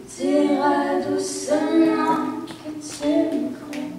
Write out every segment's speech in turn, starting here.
diras doucement que tu me comprendras.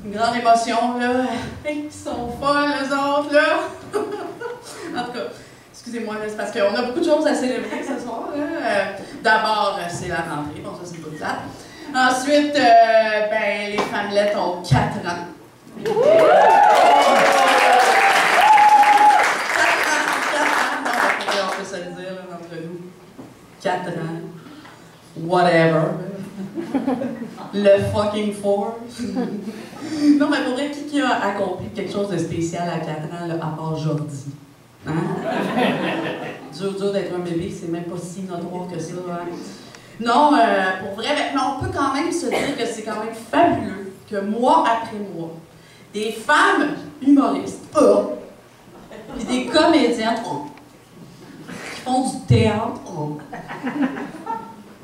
Une grande émotion, là. Ils sont folles, eux autres, là. En tout cas, excusez-moi, c'est parce qu'on a beaucoup de choses à célébrer ce soir, là. D'abord, c'est la rentrée. Bon, ça, c'est pas plate. Ensuite, ben, les femmelettes ont 4 ans. 4 ans, on peut se le dire, là, entre nous. 4 ans. Whatever. Le fucking force. Non, mais pour vrai, qui a accompli quelque chose de spécial à 4 ans, là, à part Jordi? Hein? Dur d'être un bébé, c'est même pas si notoire que ça. Hein? Non, pour vrai, mais on peut quand même se dire que c'est quand même fabuleux que mois après mois, des femmes humoristes, puis des comédiennes, qui font du théâtre,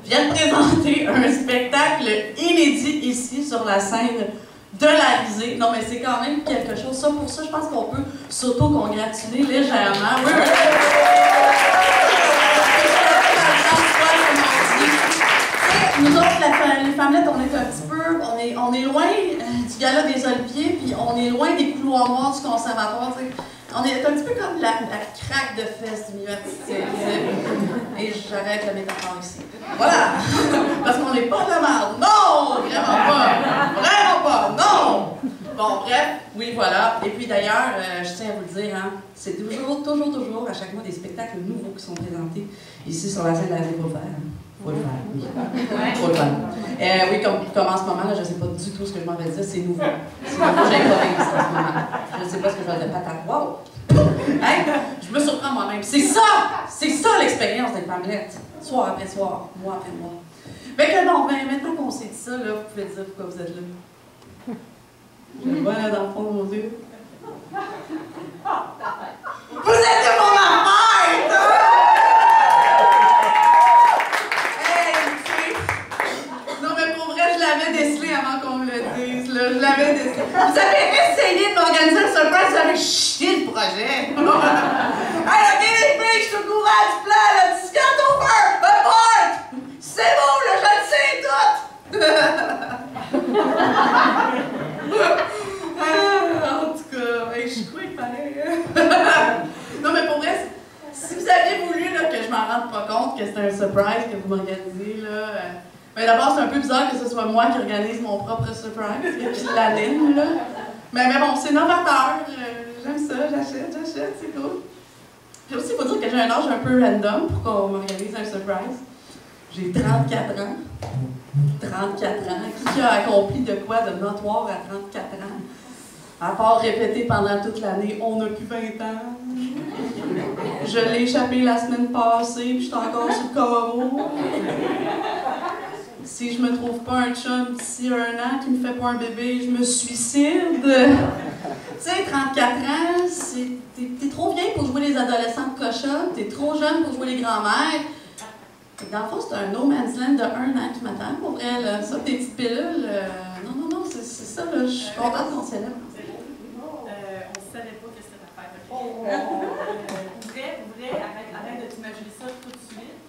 viennent présenter un spectacle inédit ici sur la scène de la Risée. Non, mais c'est quand même quelque chose. Ça, pour ça, je pense qu'on peut s'auto-congratuler légèrement. Oui, oui. Nous autres, les femmelettes, on est un petit peu, on est loin du gala des Oliviers, puis on est loin des couloirs noirs du conservatoire. T'sais. On est un petit peu comme la craque de fesses du milieu artistique. Et j'arrête la métaphore ici. Voilà! Parce qu'on n'est pas de la merde. Non! Vraiment pas! Vraiment pas! Non! Bon, bref, oui, voilà. Et puis d'ailleurs, je tiens à vous le dire, hein, c'est toujours, à chaque mois, des spectacles nouveaux qui sont présentés ici sur la scène de la Ville. Faut le faire. Faut le faire, oui. Faut le faire. Oui, comme en ce moment, là, je ne sais pas du tout ce que je m'en vais dire, c'est nouveau. C'est nouveau, j'improvise en ce moment. Je ne sais pas ce que je vais dire. Patate. Wow! Hey, je me surprends moi-même. C'est ça l'expérience des femmelettes. Soir après soir, mois après mois. Fait que bon, ben, maintenant qu'on sait ça, là, vous pouvez dire pourquoi vous êtes là. Je le vois là dans le fond de vos yeux. Vous êtes de mon affaire! Hey, non mais pour vrai, je l'avais décelé avant qu'on me le dise, là. Je l'avais décelé. Vous avez essayé de m'organiser un surprise, vous avez chié le projet. Hey, ok les filles, je suis au courant du plan, là. Discount over! Abort! C'est bon, là, je le sais tout! En tout cas, hey, je suis quick pareil. Non, mais pour vrai, si vous aviez voulu là, que je m'en rende pas compte que c'était un surprise que vous m'organisez, là. Ben d'abord, c'est un peu bizarre que ce soit moi qui organise mon propre surprise et qui l'anime, là. Mais bon, c'est novateur. J'aime ça, j'achète, c'est cool. Puis aussi, il faut dire que j'ai un âge un peu random pour qu'on m'organise un surprise. J'ai 34 ans. 34 ans. Qui a accompli de quoi de notoire à 34 ans? À part répéter pendant toute l'année, on n'a plus 20 ans. Je l'ai échappé la semaine passée, puis je suis encore sur le carreau. Si je me trouve pas un chum d'ici 1 an qui me fait pas un bébé, je me suicide. Tu sais, 34 ans, t'es trop vieille pour jouer les adolescentes cochonnes, t'es trop jeune pour jouer les grands-mères. Dans le fond, c'est un no man's land de 1 an qui m'attend, pour vrai, là. Ça, des petites pilules, non, c'est ça, là, je suis contente qu'on célèbre. On ne savait pas que c'était ta fête, ok? Pour vrai, arrête de t'imaginer ça tout de suite.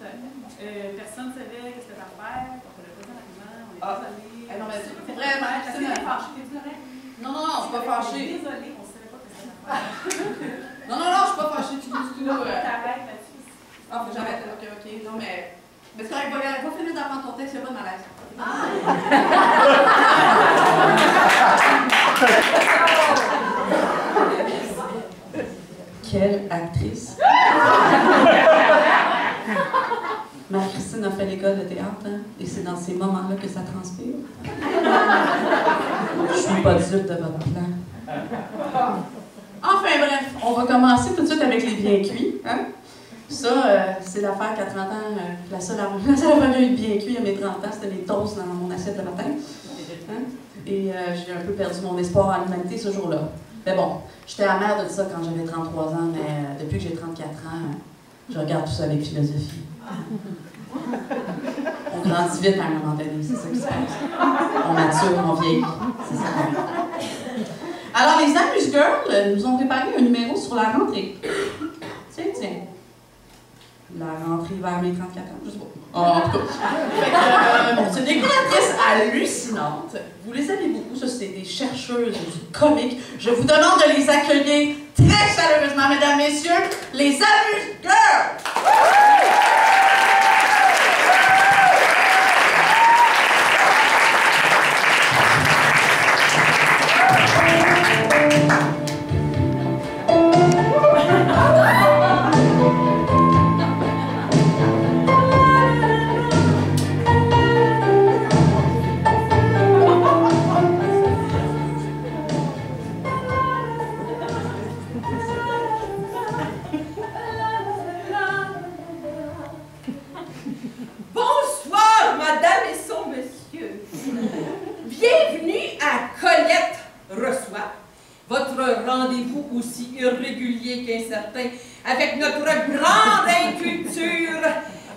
Personne ne savait que c'était ta fête, on ne l'a pas dit en arrivant, on est désolé. Non, mais vraiment, t'es fâchée, t'es correct? Non, je suis pas fâchée. Désolée, on ne savait pas que c'était ta fête. Non, je suis pas fâchée, tu dis. Tu t'arrêtes là-dessus. Ah, faut que j'arrête. Ok. Non, mais c'est correct, va finir d'apprendre ton texte, il n'y a pas de malaise. Quelle actrice! Marie-Christine a fait l'école de théâtre, hein? Et c'est dans ces moments-là que ça transpire. Je suis pas dupe de votre plan. Enfin bref, on va commencer tout de suite avec les bien cuits. Hein? Ça, c'est l'affaire qu'à 30 ans, la seule affaire que j'ai eu de bien cuit à mes 30 ans, c'était les toasts dans mon assiette le matin. Hein? Et j'ai un peu perdu mon espoir en l'humanité ce jour-là. Mais bon, j'étais amère de ça quand j'avais 33 ans, mais depuis que j'ai 34 ans, je regarde tout ça avec philosophie. On grandit vite à un moment donné, c'est ça qui se passe. On mature, on vieillit, c'est ça. Alors, les Amuse-Girls nous ont préparé un numéro sur la rentrée. Tiens. La rentrée vers mes 34 ans, je sais pas. En tout cas. C'est des créatrices hallucinantes. Vous les avez beaucoup, ça c'est des chercheuses du comique. Je vous demande de les accueillir très chaleureusement, mesdames, messieurs, les Amuse-Girls! Rendez-vous aussi irrégulier qu'incertain avec notre grande inculture,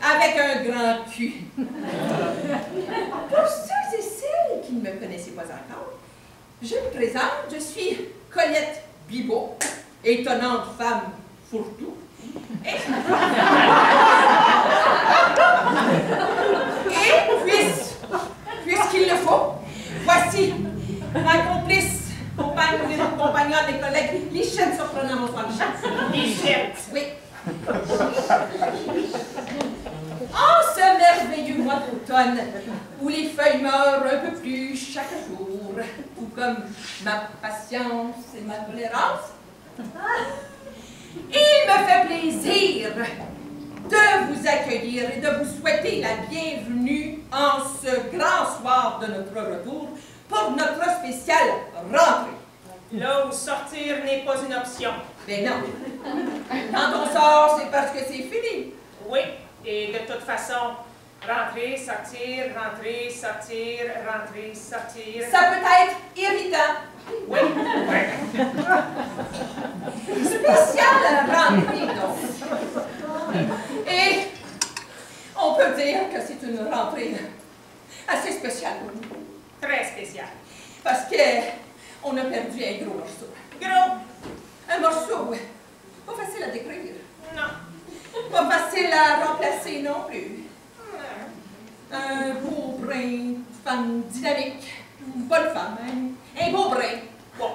avec un grand cul. Pour ceux et celles qui ne me connaissaient pas encore, je me présente, je suis Colette Bibot, étonnante femme fourre-tout. Et puisqu'il le faut, voici ma complice, compagnons, des collègues, Lichette surprenant mon frère Lichette. Lichette! Oui. En ce merveilleux mois d'automne, où les feuilles meurent un peu plus chaque jour, tout comme ma patience et ma tolérance, il me fait plaisir de vous accueillir et de vous souhaiter la bienvenue en ce grand soir de notre retour pour notre spéciale rentrée. Là où sortir n'est pas une option. Mais non. Quand on sort, c'est parce que c'est fini. Oui, et de toute façon, rentrer, sortir, rentrer, sortir, rentrer, sortir. Ça peut être irritant. Oui. Spéciale rentrée, donc. Et on peut dire que c'est une rentrée assez spéciale pour nous. Très spécial. Parce que on a perdu un gros morceau. Gros? Un morceau, pas facile à décrire. Non. Pas facile à remplacer non plus. Un beau brin, femme dynamique, une bonne femme, un beau brin. Bon.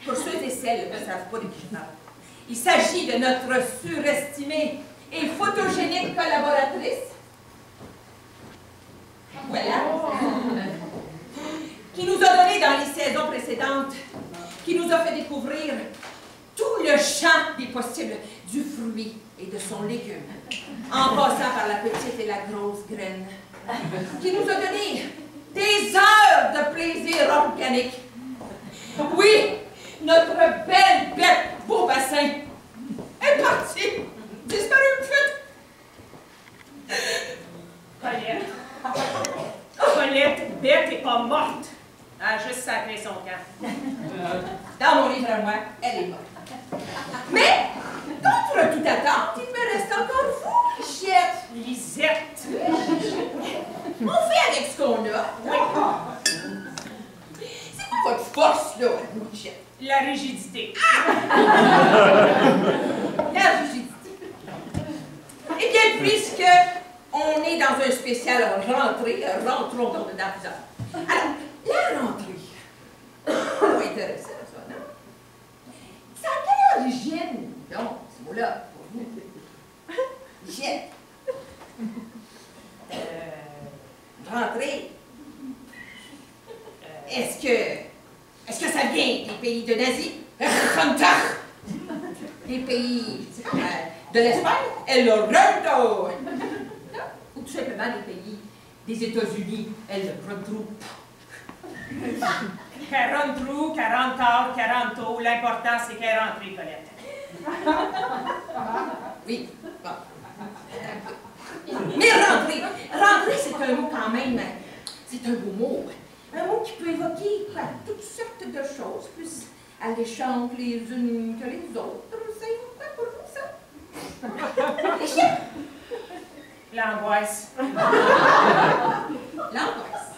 Pour ceux et celles qui ne savent pas de qui je parle, il s'agit de notre surestimée et photogénique collaboratrice. Voilà. Qui nous a donné dans les saisons précédentes, qui nous a fait découvrir tout le champ des possibles du fruit et de son légume, en passant par la petite et la grosse graine, qui nous a donné des heures de plaisir organique. Oui, notre belle bête beau bassin est partie, disparue pute. Colette. Colette, bête et pas morte. Elle a juste sacré son camp. Dans mon livre à moi, elle est morte. Mais, contre toute attente, il me reste encore vous, Lichette. Lisette. On fait avec ce qu'on a. Oui. C'est quoi votre force, là, Lichette? La rigidité. La rigidité. Eh bien, puisque on est dans un spécial rentrée, rentrons donc dedans vous autres. Alors, la rentrée. C'est intéressant, ça, non? Ça a quelle origine, donc, ce mot-là? pays de l'Asie, les pays de l'Espagne, El Rondo, ou tout simplement les pays des États-Unis, El Rondo. 40 trous, 40 quarts, 40 taux, l'important c'est qu'elle rentre, Colette. Oui, bon. Mais rentrer, c'est un mot quand même, c'est un beau mot. Un mot qui peut évoquer toutes sortes de choses, plus alléchantes les unes que les autres. C'est quoi pour vous, ça? Les chiens. L'angoisse. L'angoisse.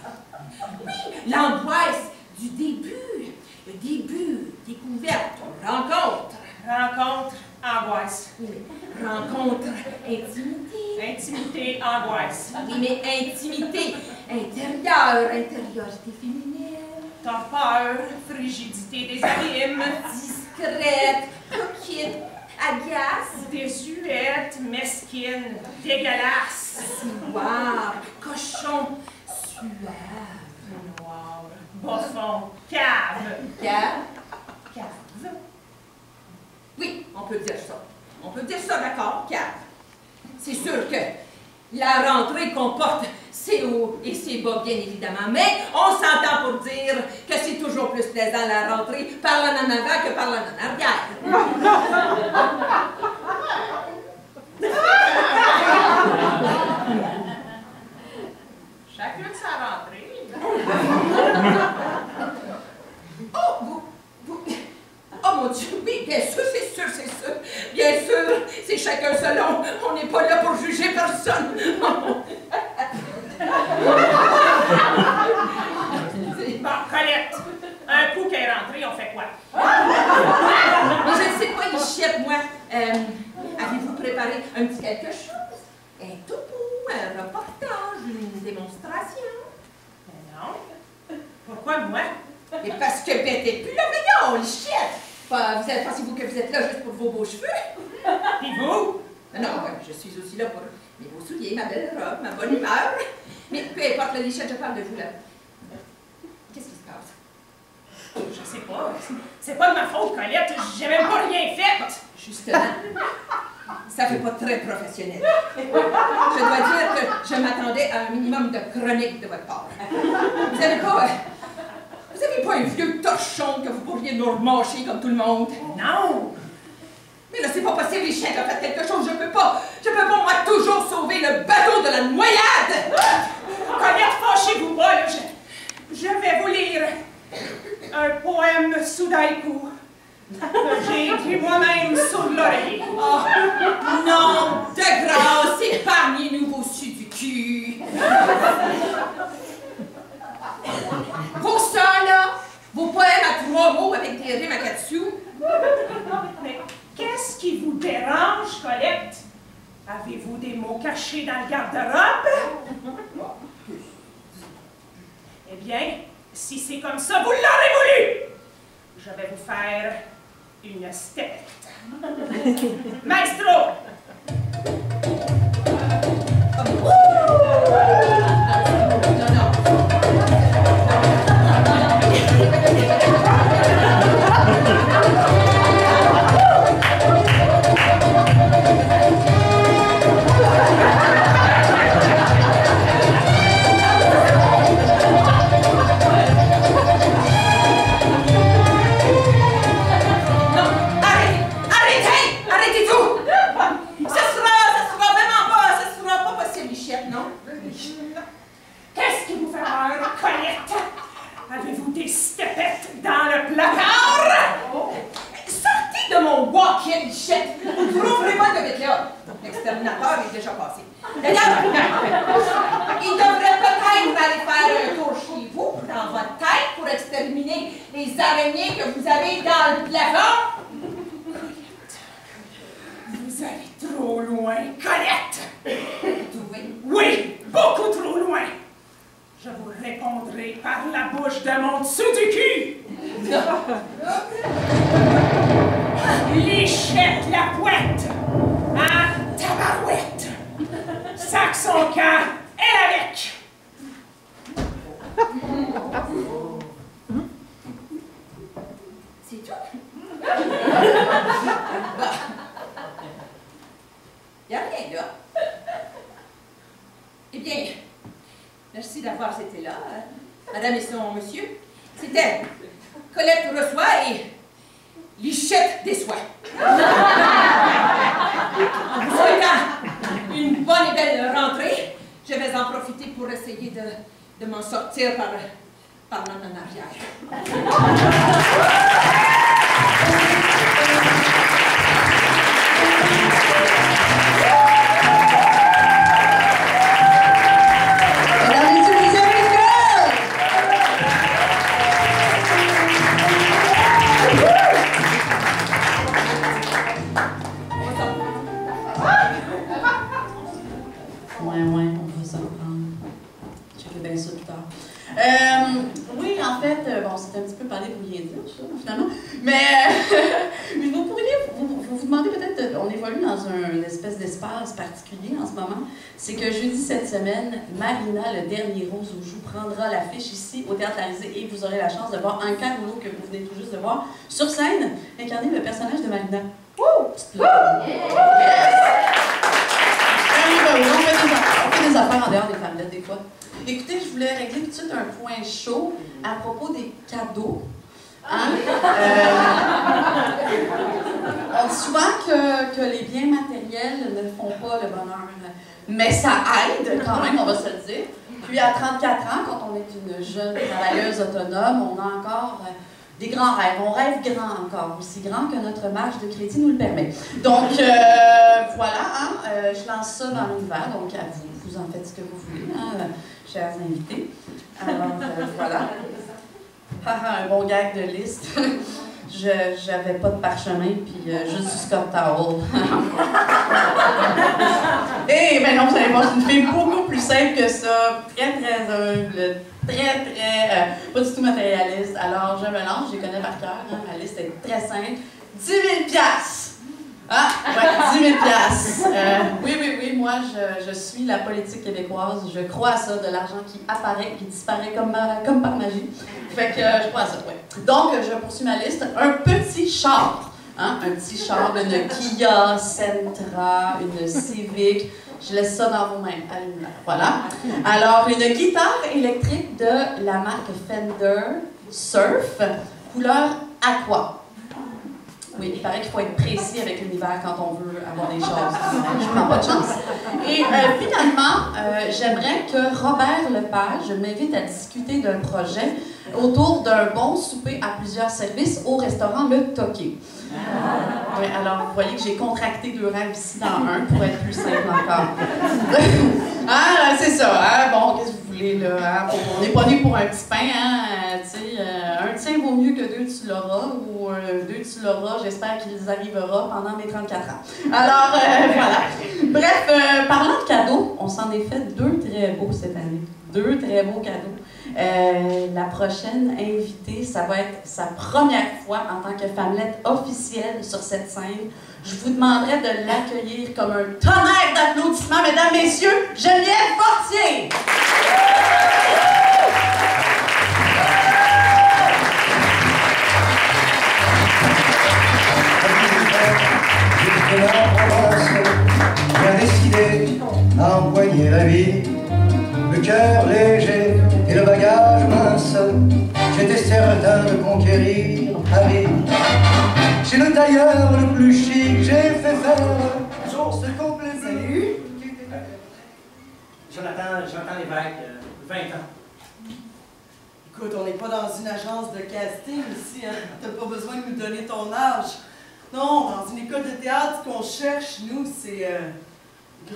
Oui, l'angoisse du début. Le début, découverte, rencontre. Rencontre, angoisse. Oui, mais rencontre, intimité. Intimité, angoisse. Oui, mais intimité intérieure, intériorité féminine. Torpeur, frigidité des abîmes. Discrète, coquette, agace. Désuète, mesquine, dégueulasse. Noir, cochon, suave. Noir, boffon, cave. Cave. Oui, on peut dire ça. On peut dire ça, d'accord, cave. C'est sûr que la rentrée comporte ses hauts et ses bas, bien évidemment, mais on s'entend pour dire que c'est toujours plus plaisant la rentrée par l'en avant que par l'en arrière. Chacune sa rentrée. Oh, oh mon Dieu, oui, bien sûr, c'est sûr. Bien sûr, c'est chacun selon. On n'est pas là pour juger personne. Bon, Colette, un coup qu'elle est rentrée, on fait quoi? Mais je ne sais pas, Lichette, moi. Avez-vous préparé un petit quelque chose? Un topo, un reportage, une démonstration? Mais non. Pourquoi moi? Et parce que ben, t'es plus là, voyons, Lichette! Pensez-vous que vous êtes là juste pour vos beaux cheveux? Puis vous? Non, je suis aussi là pour mes beaux souliers, ma belle robe, ma bonne humeur. Mais peu importe, la Lichette, je parle de vous, là. Qu'est-ce qui se passe? Je sais pas. C'est pas de ma faute, Colette. J'ai même pas rien fait. Justement, ça fait pas très professionnel. Je dois dire que je m'attendais à un minimum de chronique de votre part. Vous avez pas un vieux torchon que vous pourriez nous remancher comme tout le monde? Non. Mais là, c'est pas possible, Lichette a fait quelque chose. Je peux pas, moi, toujours sauver le bateau de la noyade! Colette, fâchez-vous pas, là. Je vais vous lire un poème sous haïku que j'ai écrit moi-même sur l'oreiller. Oh, non, de grâce, épargnez-nous vos su du cul. Pour ça, là, vos poèmes à 3 mots avec des rimes à 4 sous. Mais qu'est-ce qui vous dérange, Colette? Avez-vous des mots cachés dans le garde-robe? Eh bien, si c'est comme ça, vous l'aurez voulu! Je vais vous faire une stepette. Maestro! Qu'est-ce qui vous fait peur, Colette? Avez-vous des stepettes dans le placard? Sortez de mon walk-in, Lichette! Vous trouverez pas de mettre là. L'exterminateur est déjà passé. D'ailleurs, il devrait peut-être aller faire un tour chez vous, dans votre tête, pour exterminer les araignées que vous avez dans le plafond. Vous allez trop loin, Colette! Oui. Oui, beaucoup trop loin! Je vous répondrai par la bouche de mon dessous du cul! Lichette la poète! À tabarouette! Sac son camp, elle avec! tout. Bah, il n'y a rien là. Eh bien, merci d'avoir été là, madame et son monsieur. C'était Colette reçoit et Lichette déçoit. En vous souhaitant une bonne et belle rentrée, je vais en profiter pour essayer de m'en sortir par l'en arrière. Oui, en fait, bon, c'est un petit peu parler pour rien dire, finalement, mais vous pourriez vous demander peut-être, on évolue dans une espèce d'espace particulier en ce moment, c'est que jeudi cette semaine, Marina, le dernier rose aux joues, prendra l'affiche ici au Théâtre Larisée et vous aurez la chance de voir Anka Rouleau, que vous venez tout juste de voir, sur scène, incarner le personnage de Marina. Wouh! On fait des affaires en dehors des tablettes des fois. Écoutez, je voulais régler tout de suite un point chaud à propos des cadeaux. Hein? On dit souvent que les biens matériels ne font pas le bonheur. Mais ça aide quand même, on va se le dire. Puis à 34 ans, quand on est une jeune travailleuse autonome, on a encore des grands rêves. On rêve grand encore, aussi grand que notre marge de crédit nous le permet. Donc voilà, hein, je lance ça dans l'univers, donc à vous. Vous en faites ce que vous voulez, hein, chers invités. Alors, voilà. Un bon gag de liste. J'avais pas de parchemin, puis juste du Scott Towel. Eh ben non, vous allez voir, c'est une fille beaucoup plus simple que ça. Très, très humble. Très, pas du tout matérialiste. Alors, je me lance, je les connais par cœur. Hein, ma liste est très simple. 10 000 $! Ah, ouais, 10 000 $. Oui, moi, je suis la politique québécoise. Je crois à ça, de l'argent qui apparaît, qui disparaît comme par magie. Fait que je crois à ça, ouais. Donc, je poursuis ma liste. Un petit char. Hein? Un petit char, une Kia Sentra, une Civic. Je laisse ça dans vos mains. Voilà. Alors, une guitare électrique de la marque Fender Surf, couleur aqua. Oui, il paraît qu'il faut être précis avec l'univers quand on veut avoir des choses. Je prends pas de chance. Et finalement, j'aimerais que Robert Lepage m'invite à discuter d'un projet autour d'un bon souper à plusieurs services au restaurant Le Toqué. Oui, alors vous voyez que j'ai contracté 2 rêves ici dans un pour être plus simple encore. Ah, c'est ça, hein? Bon, qu'est-ce que vous voulez là? Hein? On n'est pas né pour un petit pain, hein? Un tien vaut mieux que 2 tu l'auras, ou 2 tu l'auras, j'espère qu'il arrivera pendant mes 34 ans. Alors, voilà. Bref, parlant de cadeaux, on s'en est fait 2 très beaux cette année. 2 très beaux cadeaux. La prochaine invitée, ça va être sa première fois en tant que femmelette officielle sur cette scène. Je vous demanderai de l'accueillir comme un tonnerre d'applaudissements, mesdames, messieurs, Geneviève Fortier! Bien décidé à empoigner la vie, le cœur léger et le bagage mince, j'étais certain de conquérir Paris. Chez le tailleur le plus chic, j'ai fait faire ce complément. Salut! Jonathan Lévesque, 20 ans. Écoute, on n'est pas dans une agence de casting ici, hein? T'as pas besoin de nous donner ton âge. Non, dans une école de théâtre, ce qu'on cherche, nous, c'est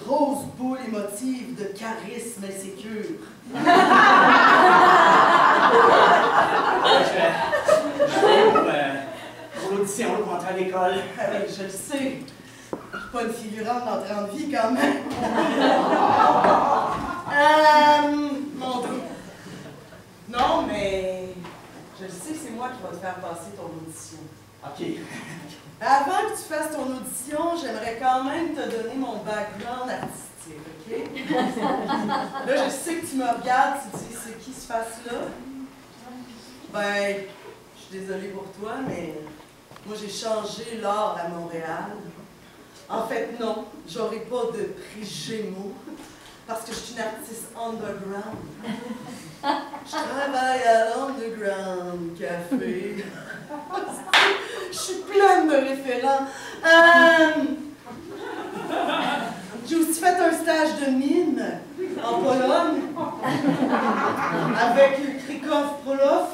grosse boule émotive de charisme et sécure. Pour l'audition, pour entrer à l'école. Ah oui, je le sais. Je suis pas une figurante d'entrée en vie, quand même. Mon Dieu. Non, mais je le sais que c'est moi qui va te faire passer ton audition. OK. Avant que tu fasses ton audition, j'aimerais quand même te donner mon background artistique, OK? Là, je sais que tu me regardes, tu te dis, c'est qui ce face-là? Ben, je suis désolée pour toi, mais Moi, j'ai changé l'art à Montréal. En fait, non, j'aurai pas de prix Gémeaux parce que je suis une artiste underground. Je travaille à l'Underground Café. Je suis pleine de référents. J'ai aussi fait un stage de mime en Pologne avec Krzysztof Prolof.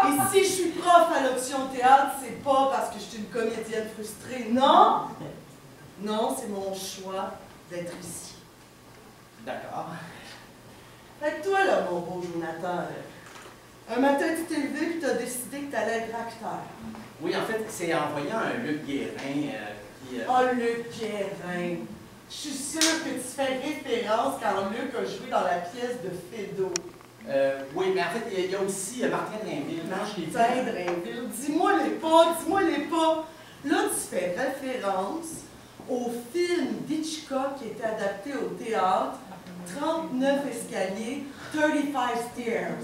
Et si je suis prof à l'option théâtre, c'est pas parce que je suis une comédienne frustrée. Non! Non, c'est mon choix d'être ici. D'accord. Fait que toi, là, mon beau Jonathan, un matin, tu t'es levé et tu as décidé que tu allais être acteur. Oui, en fait, c'est en voyant Luc Guérin qui... Oh, Luc Guérin! Je suis sûre que tu fais référence quand Luc a joué dans la pièce de Fédo. Oui, mais en fait, il y a aussi Martin Drainville. Martin Drainville, dis-moi les pas, dis-moi les pas. Là, tu fais référence au film d'Hitchcock qui était adapté au théâtre, 39 escaliers, 35 stairs.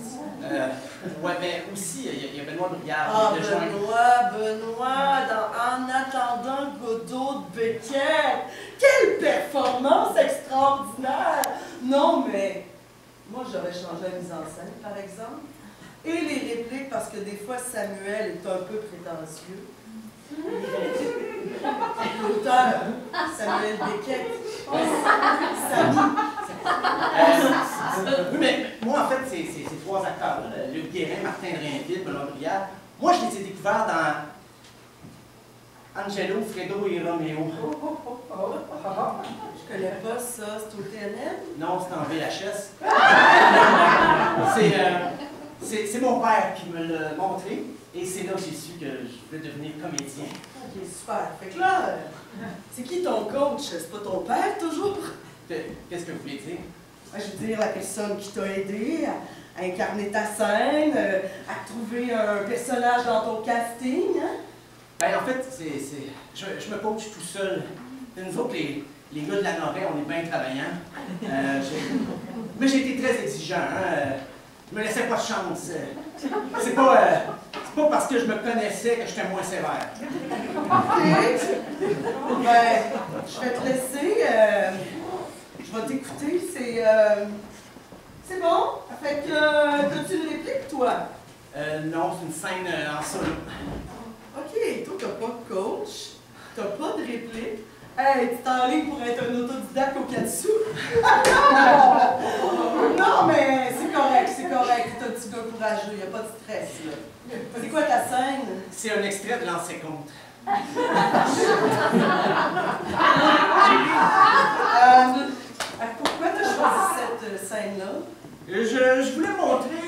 Ouais, mais aussi, il y a Benoît Briard. Ah, Benoît, dans En attendant Godot de Beckett. Quelle performance extraordinaire! Non, mais moi, j'aurais changé la mise en scène, par exemple. Et les répliques, parce que des fois, Samuel est un peu prétentieux. L'auteur, Samuel Beckett. Samy. Oui, mais moi, en fait, c'est trois acteurs. Luc Guérin, Martin Drainville, Benoît Briard. Moi, je les ai découverts dans Angelo, Fredo et Roméo. Je connais pas ça, c'est au TNM? Non, c'est en VHS. C'est mon père qui me l'a montré. Et c'est là que j'ai su que je voulais devenir comédien. Ok, super. Fait que là, c'est qui ton coach? C'est pas ton père, toujours? Qu'est-ce que vous voulez dire? Je veux dire, la personne qui t'a aidé à incarner ta scène, à trouver un personnage dans ton casting, hein? Ben, en fait, je me coach tout seul. Nous autres, les gars de la Noraie, on est bien travaillants. Mais j'ai été très exigeant, hein? Je me laissais pas de chance. C'est pas parce que je me connaissais que j'étais moins sévère. OK. Ben, je vais te laisser. Je vais t'écouter. C'est bon? Fait que, t'as-tu une réplique, toi? Non, c'est une scène en solo. OK. Toi, t'as pas de coach. T'as pas de réplique. Hey, tu t'es en ligne pour être un autodidacte au Katsu? Non, mais c'est correct, c'est correct. T'es un petit gars courageux, y a pas de stress, là. C'est quoi ta scène? C'est un extrait de L'ancien compte. Pourquoi t'as choisi cette scène-là? Je voulais montrer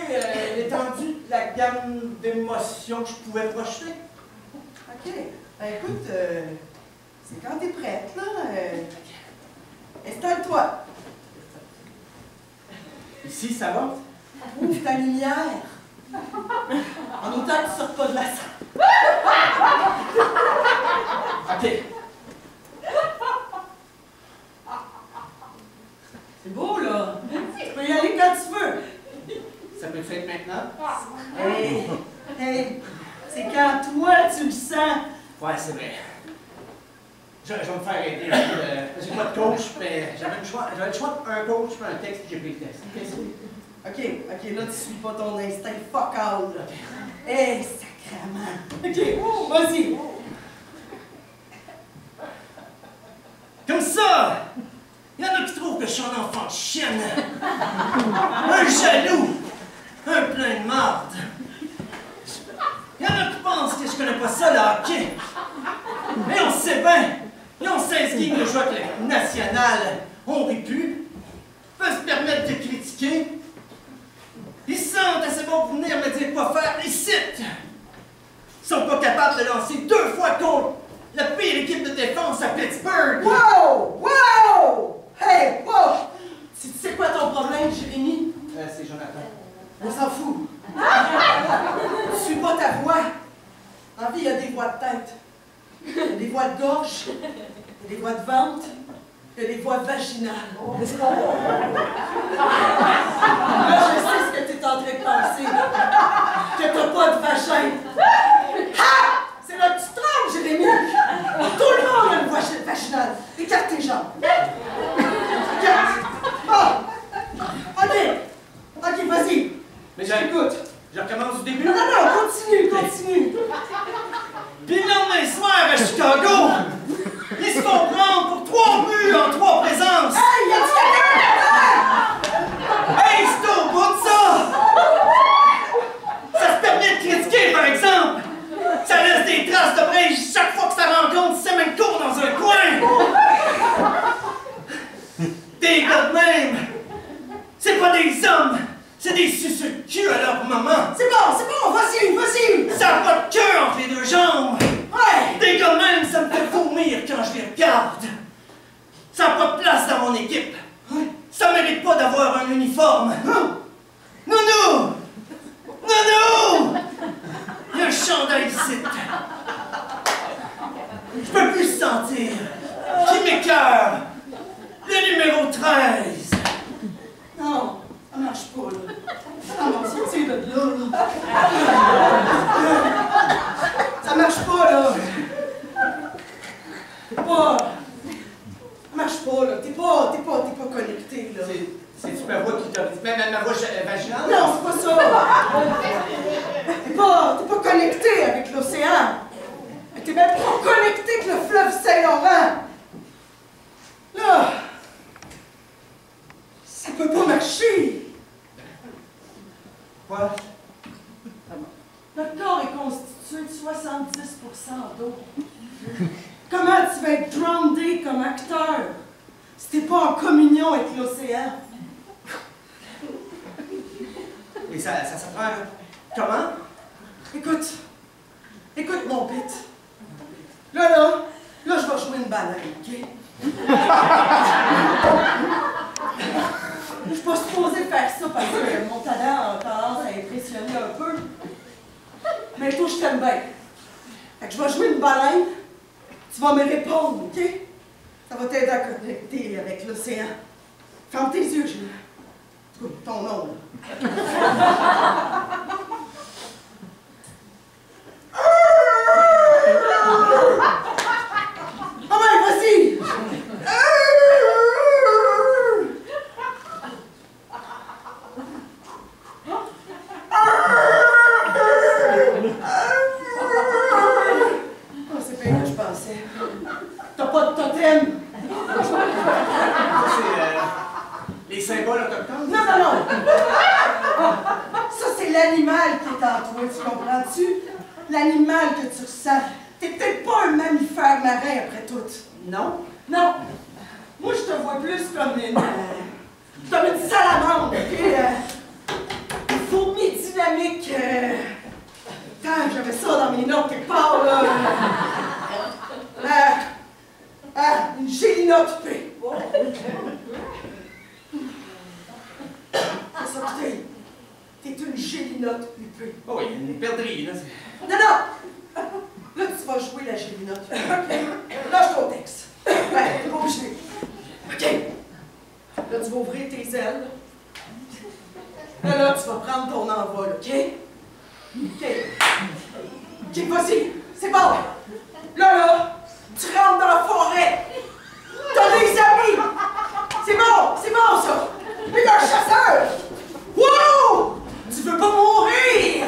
l'étendue de la gamme d'émotions que je pouvais projeter. OK. Ben écoute, c'est quand t'es prête, là. Installe-toi. Ici, ça va? Ouvre ta lumière. En autant que tu ne sortes pas de la salle. OK. C'est beau, là. Tu peux y aller quand tu veux. Ça peut être maintenant? Hey, c'est quand toi, tu le sens. Ouais, c'est vrai. Je vais me faire aider. J'ai pas de coach, mais j'avais le choix d'un coach et un texte, j'ai pris le texte. OK, là, tu suis pas ton instinct fuck out, là. Hey, sacrément. OK, vas-y. Comme ça! Il y en a qui trouvent que je suis un enfant de chienne. Un jaloux. Un plein de marde. Il y en a qui pensent que je connais pas ça, le hockey. Mais on sait bien. Ils ont 16 games de jouer avec l'équipe nationale. On rit plus. Peuvent se permettre de critiquer. Ils se sentent assez bons pour venir me dire quoi faire. Ils citent. Ils sont pas capables de lancer 2 fois contre la pire équipe de défense à Pittsburgh. Wow! Wow! Hey, wow! Tu sais quoi ton problème, Jérémy? C'est Jonathan. On s'en fout. Suis pas ta voix. En vie, il y a des voix de tête. Il y a des voix de gorge. Il y a des voix de ventre. Il y a des voix vaginales. Là, je sais ce que tu es en train de penser. Que t'as pas de vagin. Ha! des traces de brèche chaque fois que ça rencontre Semenko dans un coin! Des gars de même! C'est pas des hommes! C'est des suceux de cul à leur maman! C'est bon, vas-y! Ça n'a pas de queue entre les deux jambes! Ouais! Des gars de même, ça me fait vomir quand je les regarde! Ça n'a pas de place dans mon équipe! Ça mérite pas d'avoir un uniforme! Nounou! Nounou! Il y a un chandail ici! Je peux plus le sentir! Qui m'écœure! Le numéro 13! Non, ça marche pas, là. Ah non, c'est de là. Ça marche pas, là. Ça marche pas, là. T'es pas connecté, là. C'est-tu ma voix qui t'a dit? Même ma voix vaginale? Non, c'est pas ça. T'es pas connecté avec l'océan. T'es même pas connecté avec le fleuve Saint-Laurent. Là, ça peut pas marcher. Quoi? Notre corps est constitué de 70% d'eau. Comment tu vas être groundé comme acteur si t'es pas en communion avec l'océan? Et ça prend... Comment? Écoute mon pit. Là, je vais jouer une baleine, OK? Je suis pas supposée faire ça parce que mon talent a tendance à impressionner un peu. Mais toi, je t'aime bien. Fait que je vais jouer une baleine. Tu vas me répondre, OK? Ça va t'aider à connecter avec l'océan. Ferme tes yeux, Gilles. Ton nom, là. Ah ouais, vas-y! Oh, c'est bien que je pensais. T'as pas de totem? Les symboles autochtones? Non! Ça, c'est l'animal qui est en toi, tu comprends-tu? L'animal que tu ressens. T'es peut-être pas un mammifère marin après tout. Non. Non. Moi, je te vois plus comme une salamandre, OK? Une fourmi dynamique. J'avais ça dans mes notes quelque part, là. Une gélina occupée. C'est ça que t'es. T'es une gélinote huppée. Oh oui, une perdrix, là. Non! Là, tu vas jouer la gélinote. Lâche ton texte. Ouais, t'es pas obligé. OK. Là, tu vas ouvrir tes ailes. Là, tu vas prendre ton envol, OK? OK, vas-y. C'est bon. Là, tu rentres dans la forêt. T'as des amis. C'est bon, ça. Mais t'es un chasseur. Wow! Tu veux pas mourir!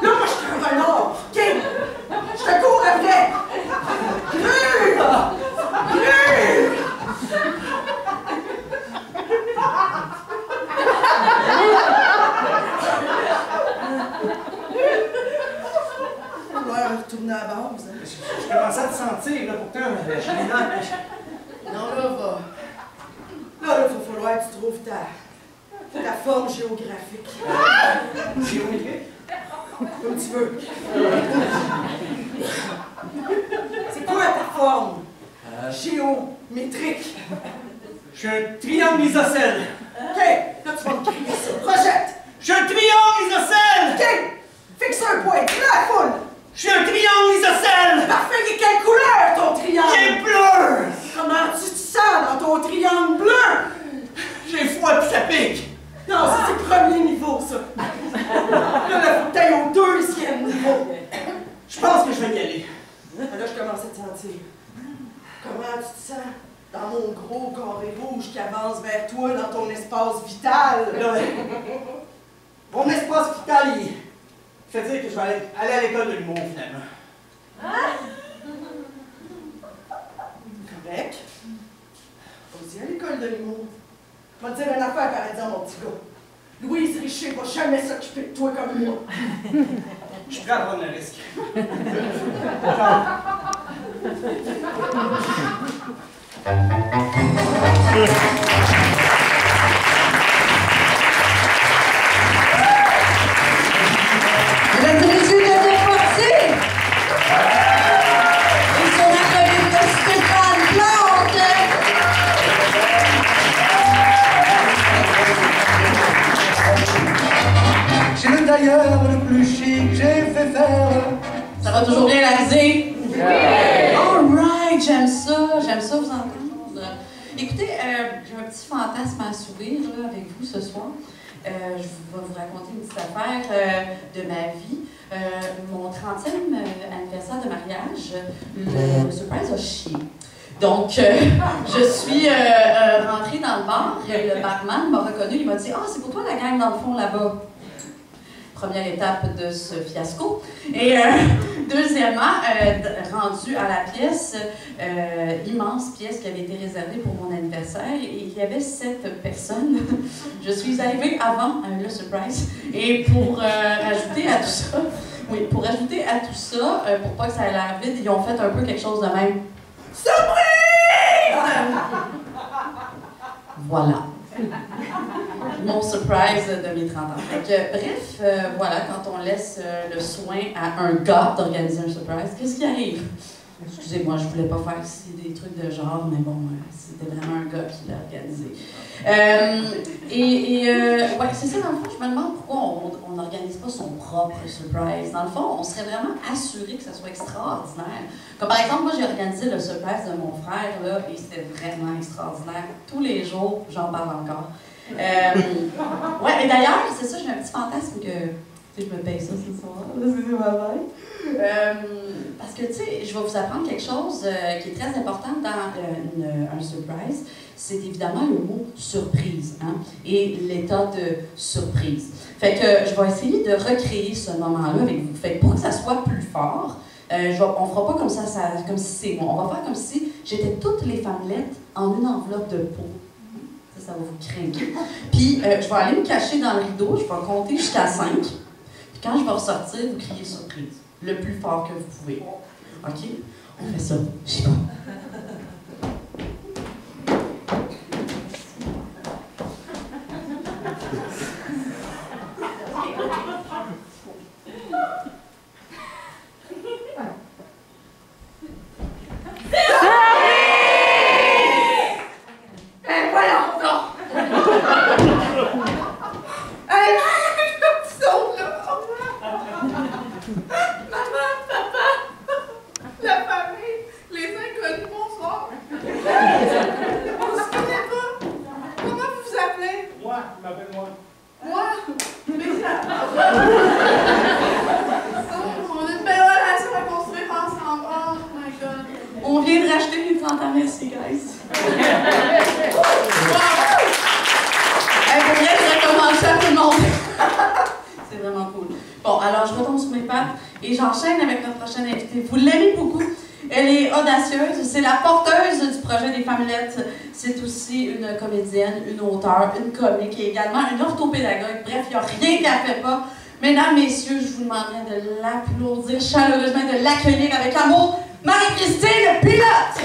Là, moi, je suis un renard, OK? Je te cours après! Grue! Ouais, retourner à la base. Hein? Je commençais à te sentir, là, pourtant, Non, là, il va falloir que tu trouves ta forme géographique. Géométrique? Comme tu veux. C'est quoi ta forme? Géométrique. Je suis un triangle isocèle. OK, là, tu vas me crier ça. Projette. Je suis un triangle isocèle. OK, fixe un point. Là, la foule. Je suis un triangle isocèle. Parfait, il est quelle couleur, ton triangle? Il est bleu. Comment tu te sens dans ton triangle bleu? J'ai froid puis ça pique. Non, ça, c'est le premier niveau, ça. Là, il faut que t'ailles au deuxième niveau. Je pense que je vais y aller. Là, je commence à te sentir. Comment tu te sens dans mon gros carré rouge qui avance vers toi dans ton espace vital? Là, mon espace vital, il fait dire que je vais aller à l'école de l'humour, finalement. Correct. Vas-y à l'école de l'humour. Je vais te dire une affaire, par exemple, mon petit gars. Louise Richer va jamais s'occuper de toi comme moi. Je suis prêt à prendre le risque. D'ailleurs, le plus chic, j'ai fait faire. Ça va toujours bien la risée? Oui! Alright, j'aime ça vous entendre. Écoutez, j'ai un petit fantasme à assouvir là, avec vous ce soir. Je vais vous raconter une petite affaire de ma vie. Mon 30e anniversaire de mariage, le surprise a chié. Donc, je suis rentrée dans le bar, le barman m'a reconnu, il m'a dit « Ah, c'est pour toi la gang dans le fond là-bas ». Première étape de ce fiasco. Et deuxièmement, rendu à la pièce, immense pièce qui avait été réservée pour mon anniversaire, et il y avait 7 personnes. Je suis arrivée avant le surprise. Et pour rajouter à tout ça, pour pas que ça ait l'air vide, ils ont fait un peu quelque chose de même. Surprise! Voilà. Mon surprise de mes 30 ans. Fait que, bref, voilà, quand on laisse le soin à un gars d'organiser un surprise, qu'est-ce qui arrive? Excusez-moi, je voulais pas faire ici des trucs de genre, mais bon, c'était vraiment un gars qui l'a organisé. Ouais, c'est ça, dans le fond, je me demande pourquoi on n'organise pas son propre surprise. Dans le fond, on serait vraiment assuré que ça soit extraordinaire. Comme par exemple, moi, j'ai organisé le surprise de mon frère, là, et c'était vraiment extraordinaire. Tous les jours, j'en parle encore. Ouais, et d'ailleurs, c'est ça, j'ai un petit fantasme que je me paye ça ce soir, c'est ma mère. Parce que, tu sais, je vais vous apprendre quelque chose qui est très important dans un surprise. C'est évidemment le mot surprise, hein, et l'état de surprise. Fait que je vais essayer de recréer ce moment-là avec vous. Fait que pour que ça soit plus fort, on fera pas comme ça, comme si c'est moi. On va faire comme si j'étais toutes les femmelettes en une enveloppe de peau. Ça va vous craquer. Puis, je vais aller me cacher dans le rideau, je vais compter jusqu'à 5. Puis quand je vais ressortir, vous criez surprise. Le plus fort que vous pouvez. OK? On fait ça. Je sais pas. C'est la porteuse du projet des Femmelettes. C'est aussi une comédienne, une auteure, une comique et également une orthopédagogue. Bref, il n'y a rien qu'elle ne fait pas. Mesdames, messieurs, je vous demanderai de l'applaudir chaleureusement, de l'accueillir avec amour. Marie-Christine Pilote!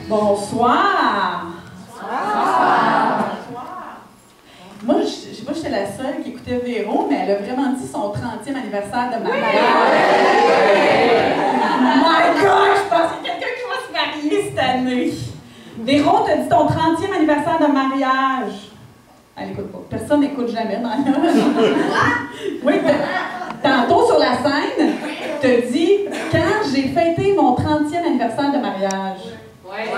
Bonsoir! Bonsoir! Moi, je sais pas si j'étais la seule qui écoutait Véro, mais elle a vraiment dit son 30e anniversaire de mariage. My God! Je pense qu'il y a quelqu'un qui va se marier cette année. Véro, t'as dit ton 30e anniversaire de mariage. Elle écoute pas. Personne n'écoute jamais, mariage. Oui, tantôt sur la scène, t'as dit quand j'ai fêté mon 30e anniversaire de mariage. Ouais.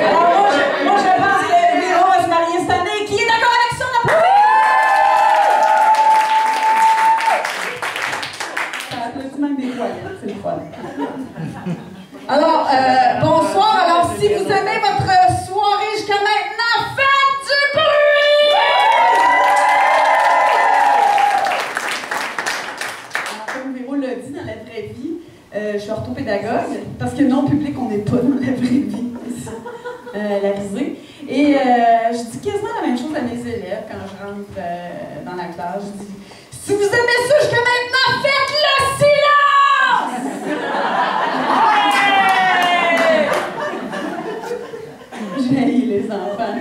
Alors moi, je pense que Véro va se marier cette année. Qui est d'accord avec ça? Ça applaudit même des toilettes, c'est le fun. Alors, bonsoir. Alors, si vous aimez votre soirée jusqu'à maintenant, faites du bruit! vraie vie, je suis orthopédagogue, parce que non, public, on n'est pas dans la vraie vie, la risée. Et je dis quasiment la même chose à mes élèves quand je rentre dans la classe. Je dis, si vous aimez ça jusqu'à maintenant, faites le silence! J'ai haï les enfants.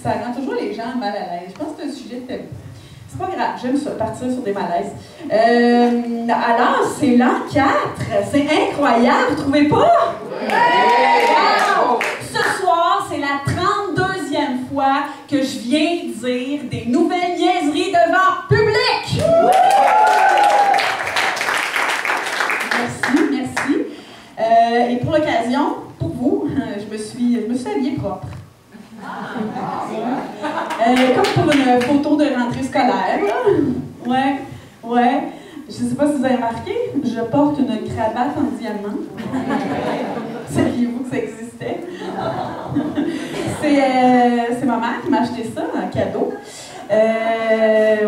Ça rend toujours les gens mal à l'aise. Je pense que c'est un sujet de tabou. C'est pas grave, j'aime ça, partir sur des malaises. Alors, c'est l'an 4. C'est incroyable, vous trouvez pas? Wow! Ce soir, c'est la 32e fois que je viens dire des nouvelles niaiseries devant public. Merci, merci. Et pour l'occasion, pour vous, je me suis habillée propre. Comme pour une photo de rentrée scolaire. Ouais. Je sais pas si vous avez remarqué, je porte une cravate en diamant. Saviez-vous que ça existait? C'est ma mère qui m'a acheté ça, un cadeau.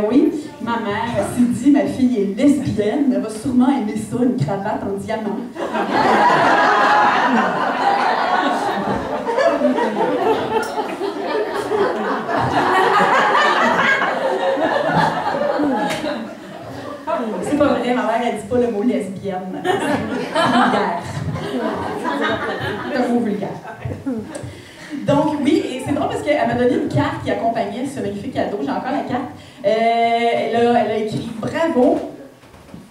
Oui, ma mère s'est dit, ma fille est lesbienne, elle va sûrement aimer ça, une cravate en diamant. C'est pas vrai, ma mère, elle dit pas le mot lesbienne. C'est vulgaire. C'est un mot vulgaire. Donc, oui, et c'est drôle parce qu'elle m'a donné une carte qui accompagnait ce magnifique cadeau. J'ai encore la carte. Elle a écrit « Bravo »,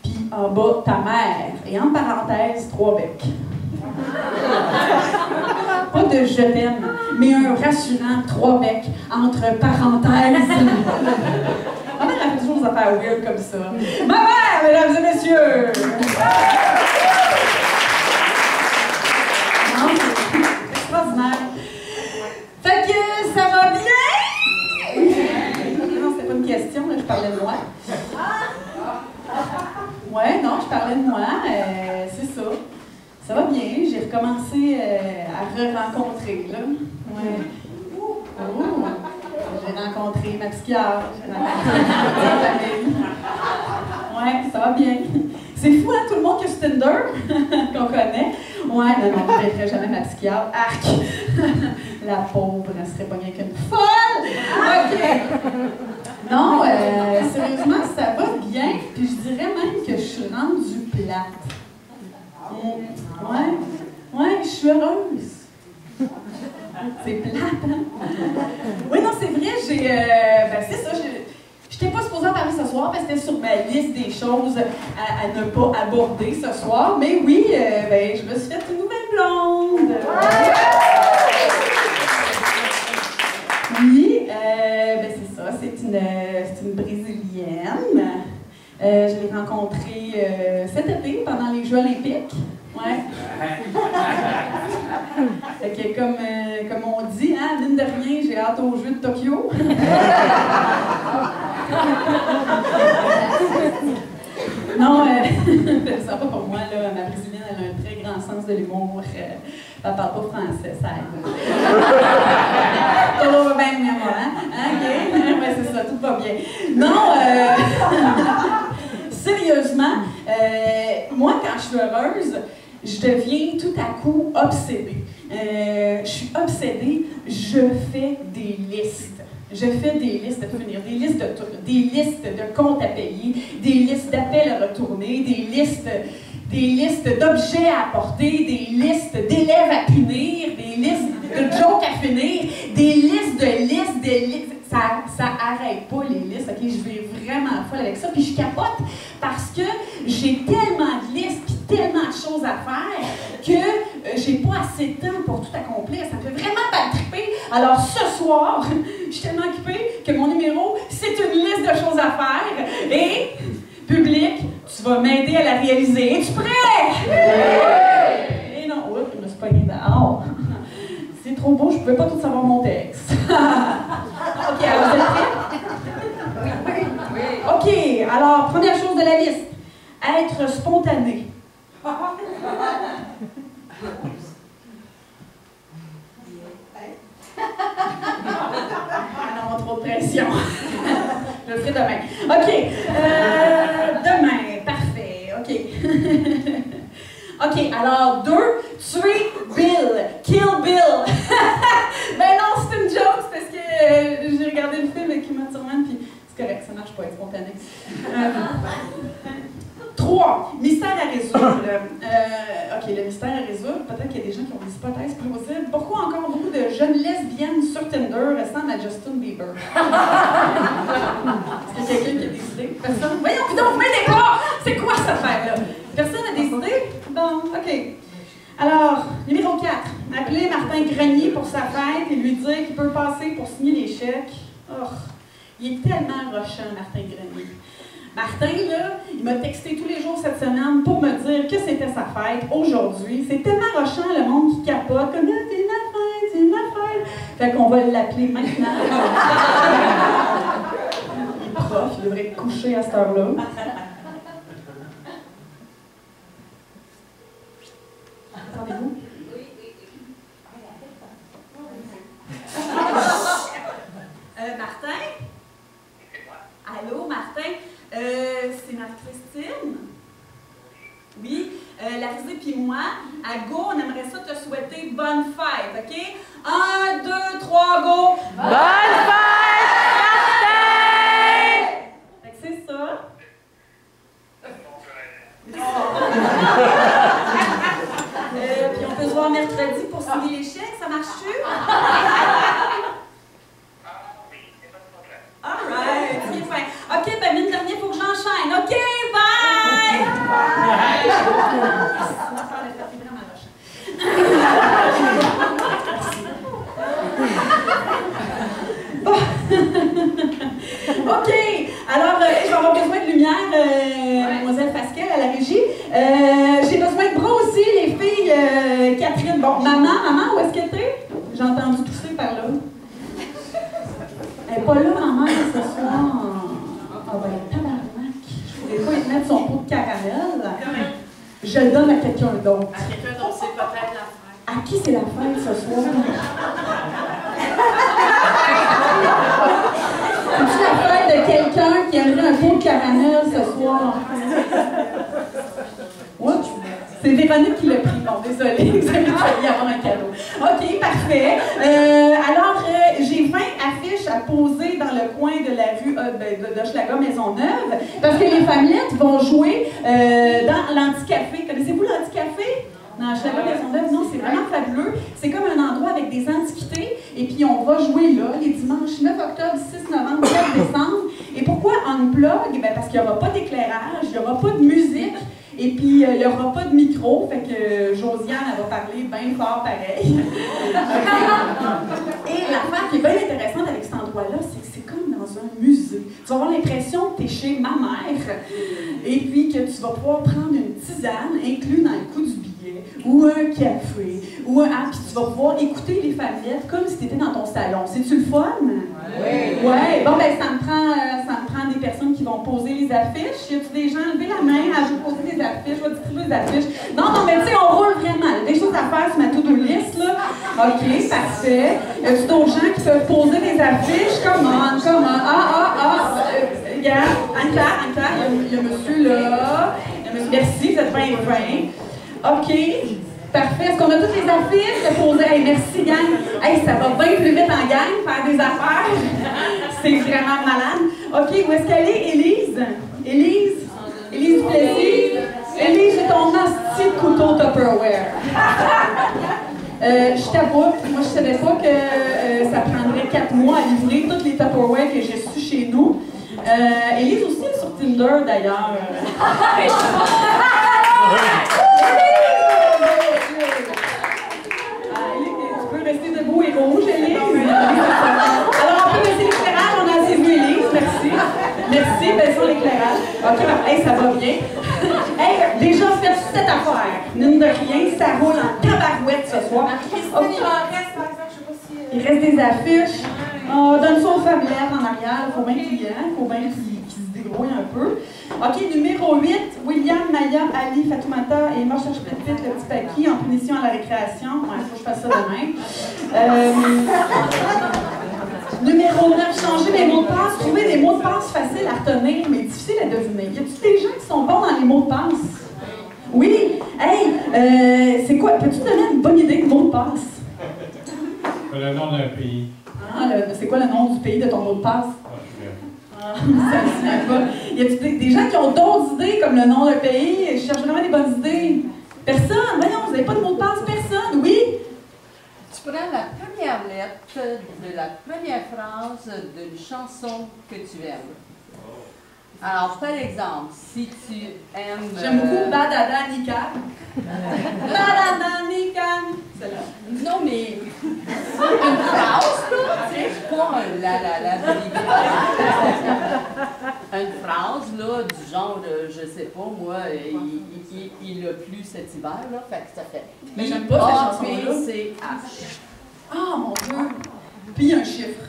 puis en bas « Ta mère », et en parenthèse, 3 becs. Pas de « je t'aime », mais un rassurant 3 becs entre parenthèses. Ma mère a fait toujours des affaires weird comme ça. Ma mère, mesdames et messieurs! Non, c'est extraordinaire. Fait que ça va bien? Non, c'était pas une question, là, je parlais de moi. Ouais, non, je parlais de moi, c'est ça. Ça va bien, j'ai recommencé à re-rencontrer, là. Ouais. J'ai rencontré ma psychiatre, j'ai rencontré ma famille. Ouais, ça va bien. C'est fou, hein, tout le monde qui a ce Tinder qu'on connaît. Ouais, non, je ne verrai jamais ma psychiatre. Arc! La pauvre, elle serait pognée avec une folle! OK! Non, sérieusement, ça va bien, puis je dirais même que je suis rendue plate. Ouais, je suis heureuse. C'est plate, hein? Oui, non, c'est vrai, c'est ça, je n'étais pas supposée en parler ce soir parce que c'était sur ma liste des choses à ne pas aborder ce soir, mais oui, je me suis fait une nouvelle blonde. Oui, c'est ça, c'est une Brésilienne. Je l'ai rencontrée cet été pendant les Jeux olympiques. Ouais. Fait que comme on dit, hein, mine de rien, j'ai hâte aux Jeux de Tokyo. Non, ça va pour moi, là, ma Brésilienne, elle a un très grand sens de l'humour. Elle parle pas français, ça aide. Tout va bien, moi, hein? OK? Ouais, c'est ça, tout va bien. Non, sérieusement, moi, quand je suis heureuse, je deviens tout à coup obsédée. Je suis obsédée, je fais des listes. Je fais des listes à devenir, des listes de tout, des listes de comptes à payer, des listes d'appels à retourner, des listes d'objets à apporter, des listes d'élèves à punir, des listes de jokes à finir, des listes de listes. Ça arrête pas les listes, ok? Je vais vraiment folle avec ça, puis je capote parce que j'ai tellement de listes puis tellement de choses à faire que j'ai pas assez de temps pour tout accomplir. Ça me fait vraiment pas triper. Alors ce soir, je suis tellement occupée que mon numéro, c'est une liste de choses à faire et public, tu vas m'aider à la réaliser. Es-tu prêt? Et non, oups, je me suis pognée dehors. C'est trop beau, je pouvais pas tout savoir mon texte. OK, alors vous êtes prêts? Oui. OK, alors, première chose de la liste. Être spontané. Non, trop de pression. Je le ferai demain. OK. Demain, parfait. OK. OK, alors 2, tuer Bill. Kill Bill. Ben non, c'est une joke, c'est parce que j'ai regardé le film avec Uma Thurman, puis c'est correct, ça marche pas, être spontané. 3, mystère à résoudre. OK, le mystère à résoudre, peut-être qu'il y a des gens qui ont des hypothèses plausibles. Pourquoi encore beaucoup de jeunes lesbiennes sur Tinder ressemblent à Justin Bieber? Est-ce qu'il y a quelqu'un qui a des idées? Personne? Voyons, putain, vous m'aidez pas! C'est quoi cette affaire-là? Personne n'a des idées? Bon, OK. Alors, numéro 4. Appeler Martin Grenier pour sa fête et lui dire qu'il peut passer pour signer les chèques. Oh, il est tellement rochant, Martin Grenier. Martin, là, il m'a texté tous les jours cette semaine pour me dire que c'était sa fête aujourd'hui. C'est tellement rochant, le monde qui capote, comme « c'est ma fête, c'est ma fête ». Fait qu'on va l'appeler maintenant. Il est prof, il devrait être couché à cette heure-là. Entendez-vous? Martin? Allô, Martin? C'est Marie-Christine? Oui, Larry puis moi, à go, on aimerait ça te souhaiter bonne fête, OK? 1, 2, 3, go! Bonne fête, Martin! Fait que c'est ça. Puis on peut se voir mercredi pour signer les chèques, ça marche-tu? All right, c'est fin. OK, ben mine de rien, il faut que j'enchaîne. OK, bye! OK, alors je vais avoir besoin de lumière, mademoiselle Pascal, à la régie. J'ai besoin de bras aussi, les filles. Catherine, bon, maman, où est-ce qu'elle était? J'ai entendu tousser par là. Elle n'est pas là, maman, ce soir. Ah, ben, tabarnak. Je ne voulais pas y mettre son pot de caramel. Je le donne à quelqu'un d'autre. À quelqu'un dont c'est peut-être la fête. À qui c'est la fête ce soir? C'est-tu la fête de quelqu'un qui aimerait un pot de caramel ce soir? Oups! C'est Véronique qui l'a pris. Bon, désolée, vous avez failli avoir un cadeau. OK, parfait. Alors, j'ai 20 affiches à poser dans le coin de la rue d'Hochelaga Maisonneuve parce que les famillettes vont jouer dans l'Anticafé. Connaissez-vous l'Anticafé? Dans Hochelaga Maisonneuve, non, c'est vraiment fabuleux. C'est comme un endroit avec des antiquités. Et puis, on va jouer là les dimanches 9 octobre, 6 novembre, 4 décembre. Et pourquoi Unplug? Ben, parce qu'il n'y aura pas d'éclairage, il n'y aura pas de musique. Et puis, il n'y aura pas de micro, fait que Josiane, elle va parler bien fort pareil. Et l'affaire qui est bien intéressante avec cet endroit-là, c'est que c'est comme dans un musée. Tu vas avoir l'impression que tu es chez ma mère, et puis que tu vas pouvoir prendre une tisane inclue dans le coût du billet, ou un café, ou un... Ah, puis tu vas pouvoir écouter les famillettes comme si tu étais dans ton salon. C'est-tu le fun? Oui. Ouais. Bon, ben ça me prend des personnes qui vont poser les affiches. Y a-tu des gens? Levez la main, je vais poser des affiches, je vais distribuer des affiches. Non, mais tu sais, on roule vraiment. Des choses à faire sur ma to-do list, là. OK, parfait. Y a-tu d'autres gens qui peuvent poser des affiches? Comment? Regarde, Anne-Claire, il y a monsieur là. Merci, vous êtes bien fin. OK. Parfait. Est-ce qu'on a toutes les affiches de poser? Hey, merci, gang. Hey, ça va bien plus vite en gang, faire des affaires. C'est vraiment malade. OK, où est-ce qu'elle est, Élise? Élise Duplessis? Élise, j'ai ton hostie de couteau Tupperware. Je t'avoue, moi, je savais pas que ça prendrait 4 mois à livrer toutes les Tupperware que j'ai su chez nous. Élise aussi est sur Tinder, d'ailleurs. Tu peux rester debout et rouge, Élise. Alors, on peut baisser l'éclairage, on a assez vu Élise, merci. Merci, baissons l'éclairage. OK, hey, ça va bien. Hey, déjà fait cette affaire. Mine de rien, ça roule en tabarouette ce soir. Okay. Il reste des affiches. On donne ça aux famillettes en arrière. Il faut bien qu'ils se débrouillent un peu. OK, numéro 8, William, Maya, Ali, Fatoumata et moi, je cherche vite le petit paquet en punition à la récréation. Ouais, il faut que je fasse ça demain. Numéro 9, changer mes mots de passe. Trouver des mots de passe faciles à retenir, mais difficiles à deviner. Y a-t-il des gens qui sont bons dans les mots de passe? Oui? Hey, c'est quoi? Peux-tu donner une bonne idée de mot de passe? Le nom d'un pays. Ah, c'est quoi le nom du pays de ton mot de passe? Ah, ça ne se souvient pas. Y a-t-il des gens qui ont d'autres idées comme le nom d'un pays? Je cherche vraiment des bonnes idées. Personne? Voyons, vous n'avez pas de mot de passe? Personne? Oui? Tu prends la première lettre de la première phrase d'une chanson que tu aimes. Alors, par exemple, si tu aimes... J'aime beaucoup Badada Nika. Badada Nika. Celle-là. Non, mais une phrase, là, tu sais, pas une phrase, là, du genre, je sais pas, moi, il a plu cet hiver, là, fait que ça fait... Mais j'aime pas cette chanson-là. I-A-P-C-H. Ah, mon Dieu! Puis un chiffre.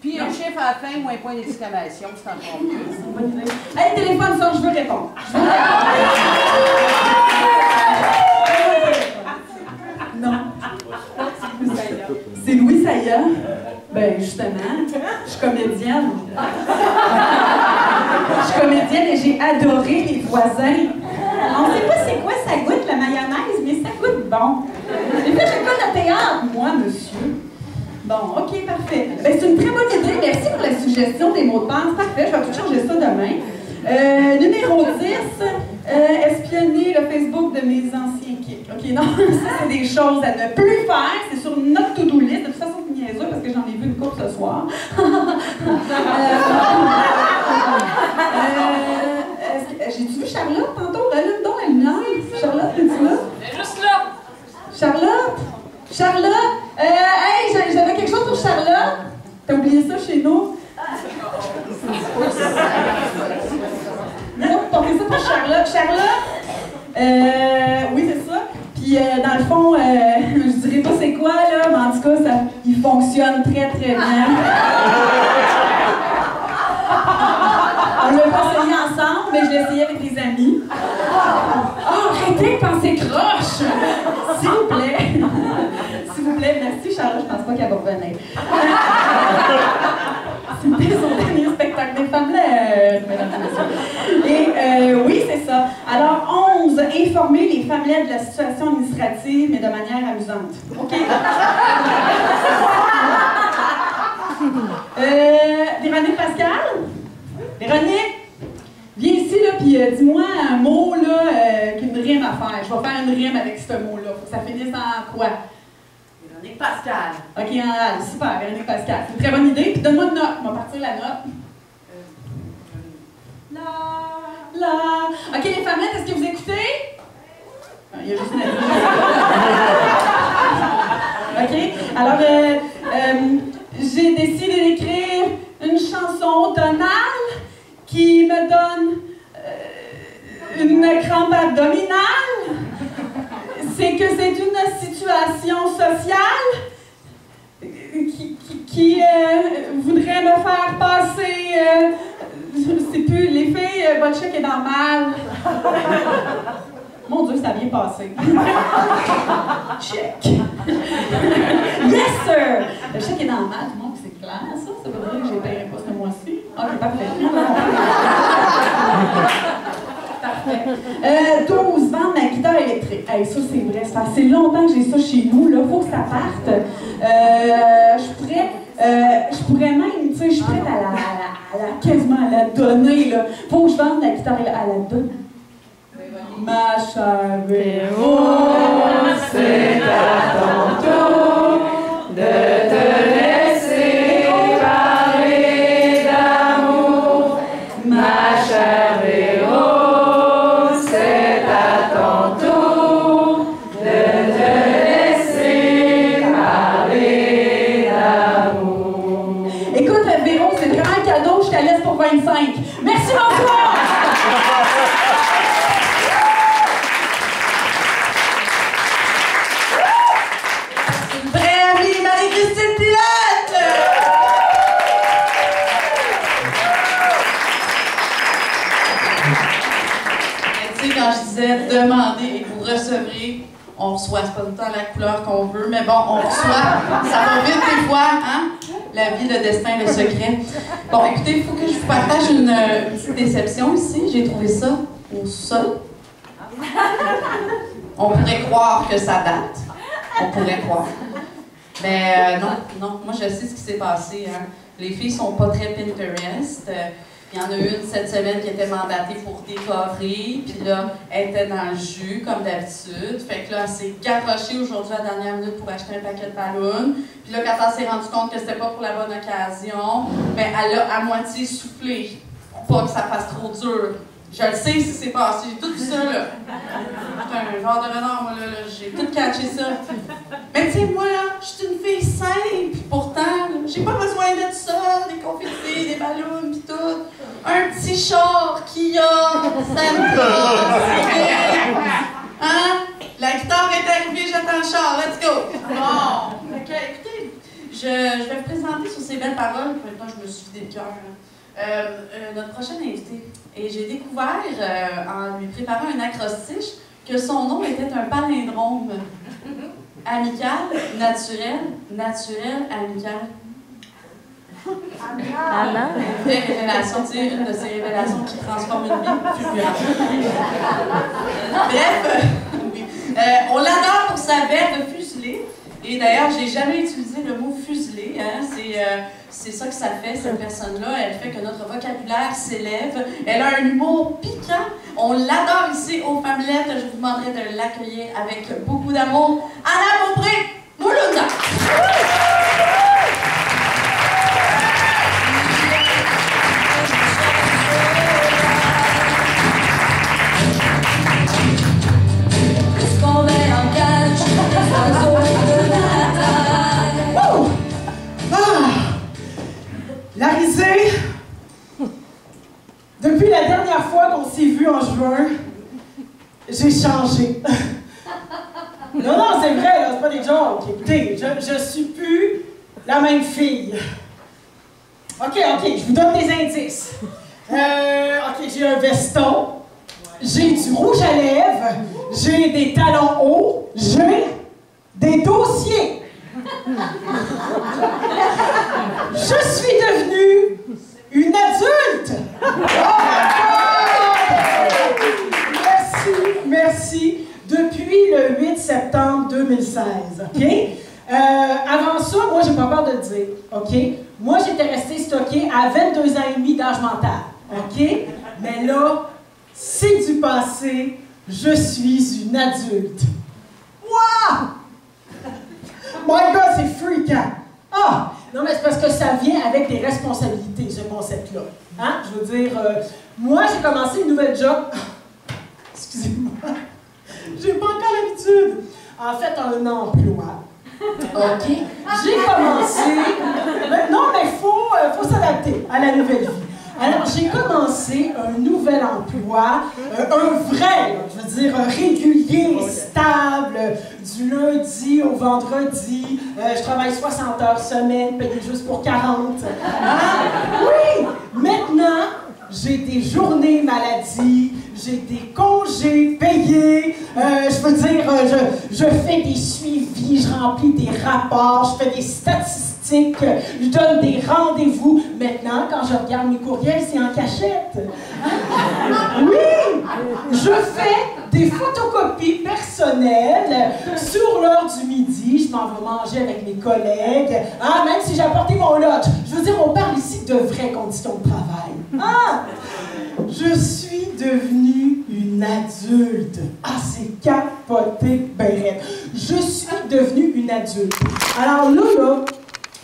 Puis un chiffre à la fin ou un point d'exclamation, c'est encore mieux. Hey, téléphone sonne, je veux répondre. Non. C'est Louis Saya. Ben, justement, je suis comédienne. Je suis comédienne et j'ai adoré Les Voisins. On ne sait pas c'est quoi ça goûte, la mayonnaise, mais ça goûte bon. J'ai fait l'école de théâtre, moi, monsieur. Bon, OK, parfait. Ben, c'est une très bonne idée. Merci pour la suggestion des mots de passe. Parfait, je vais tout changer ça demain. Numéro 10, espionner le Facebook de mes anciens kicks. OK, non, ça, c'est des choses à ne plus faire. C'est sur notre to-do list. De toute façon, c'est niaiseux parce que j'en ai vu une couple ce soir. J'ai-tu vu Charlotte tantôt? Allume donc la lumière. Charlotte, es-tu là? Elle est juste là! Charlotte? Charlotte? Hey, j'avais quelque chose pour Charlotte. T'as oublié ça chez nous? Non, portez ça pour Charlotte. Charlotte? Oui, c'est ça. Puis, dans le fond, je dirais pas c'est quoi, là, mais en tout cas, il fonctionne très, très bien. On l'a pas essayé ensemble, mais je l'ai essayé avec des amis. Oh, arrêtez de penser croche! S'il vous plaît. S'il vous plaît, merci Charlotte, je pense pas qu'elle va revenir. C'était son dernier spectacle des femmelets, mesdames et messieurs. Et oui, c'est ça. Alors, 11, informer les femmelets de la situation administrative, mais de manière amusante. OK? Véronique Pascal? Véronique? Viens ici, là, puis dis-moi un mot, là, qui a une rime à faire. Je vais faire une rime avec ce mot-là. Faut que ça finisse en quoi? Véronique Pascal. OK, super, Véronique Pascal. C'est une très bonne idée. Puis donne-moi une note. On va partir la note. La. OK, les femmettes, est-ce que vous écoutez? Il y a juste une OK? Alors, j'ai décidé d'écrire une chanson tonale qui me donne une crampe abdominale. C'est que c'est une situation sociale qui voudrait me faire passer, je sais plus, les filles, votre chèque est dans le mal. Mon Dieu, ça a bien passé. Check. Yes, sir! Le chèque est dans le mal, tout le monde, c'est clair, ça? Ça veut dire que je ne paierai pas ce mois-ci? OK, parfait. Parfait. 12, vendre ma guitare électrique. Hey, ça, c'est vrai. Ça fait assez longtemps que j'ai ça chez nous. Là, faut que ça parte. Je pourrais même, tu sais, je suis prête quasiment à la donner. Là. Faut que je vende la guitare à la donner. Ma chère Véro, c'est à ton tour de te laisser parler d'amour. Ma chère Véro, c'est à ton tour de te laisser parler d'amour. Écoute, Véro, c'est vraiment un cadeau, je te laisse pour 25. Merci, bonsoir! Marie-Christine Pilote! Tu sais, quand je disais demander et vous recevrez, on reçoit, c'est pas tout le temps la couleur qu'on veut, mais bon, on reçoit. Ça va vite des fois, hein? La vie, le destin, le secret. Bon, écoutez, il faut que je vous partage une petite déception ici. J'ai trouvé ça au sol. On pourrait croire que ça date. On pourrait croire. Mais non, moi je sais ce qui s'est passé. Hein. Les filles sont pas très Pinterest. Il y en a une cette semaine qui était mandatée pour décorer, puis là, elle était dans le jus, comme d'habitude. Fait que là, elle s'est garochée aujourd'hui à la dernière minute pour acheter un paquet de ballons. Puis là, quand elle s'est rendue compte que c'était pas pour la bonne occasion, ben, elle a à moitié soufflé, pour pas que ça fasse trop dur. Je le sais si c'est passé, j'ai tout vu ça, là. J'étais un genre de renard, moi, là, j'ai tout catché ça. Mais tu sais, moi, là, je suis une fille simple, pourtant, j'ai pas besoin de ça, des confettis, des ballons, pis tout. Un petit char Kia, Santa, hein? La guitare est arrivée, j'attends le char, let's go! Bon, ok, écoutez, je vais vous présenter sur ces belles paroles, puis maintenant je me suis vidé le cœur, notre prochaine invitée. Et j'ai découvert, en lui préparant un acrostiche, que son nom était un palindrome. Amical, naturel, amical. Une révélation, tu sais, une de ces révélations qui transforme une vie fulgurante. Bref, oui. On l'adore pour sa verve fuselée. Et d'ailleurs, j'ai jamais utilisé le mot fuselé. Hein. C'est ça que ça fait, cette personne-là. Elle fait que notre vocabulaire s'élève. Elle a un humour piquant. On l'adore ici aux Femmelettes. Je vous demanderai de l'accueillir avec beaucoup d'amour. Anna Beaupré-Moulunda. Larisée, depuis la dernière fois qu'on s'est vu en juin, j'ai changé. Non, c'est vrai, là, c'est pas des jokes. Écoutez, je suis plus la même fille. OK, je vous donne des indices. OK, j'ai un veston, j'ai du rouge à lèvres, j'ai des talons hauts, j'ai des dossiers. Je suis devenue une adulte! Merci. Depuis le 8 septembre 2016, OK? Avant ça, moi, j'ai pas peur de le dire, OK? Moi, j'étais restée stockée à 22 ans et demi d'âge mental, OK? Mais là, c'est du passé, je suis une adulte. Wow! My God, c'est freakant! Ah! Non, mais c'est parce que ça vient avec des responsabilités, ce concept-là. Hein? Je veux dire, moi, j'ai commencé une nouvelle job. Excusez-moi. J'ai pas encore l'habitude. En fait, un emploi. OK? J'ai commencé. Non, mais faut s'adapter à la nouvelle vie. Alors, j'ai commencé un nouvel emploi, un vrai, je veux dire, régulier, stable, du lundi au vendredi. Je travaille 60 heures semaine, payé juste pour 40. Hein? Oui! Maintenant, j'ai des journées maladie, j'ai des congés payés, je veux dire, je fais des suivis, je remplis des rapports, je fais des statistiques, je donne des rendez-vous. Maintenant, quand je regarde mes courriels, c'est en cachette. Oui! Je fais des photocopies personnelles sur l'heure du midi. Je m'en vais manger avec mes collègues. Ah, même si j'ai apporté mon lunch. Je veux dire, on parle ici de vraies conditions de travail. Ah! Je suis devenue une adulte. Ah, c'est capoté, ben. Je suis devenue une adulte. Alors là,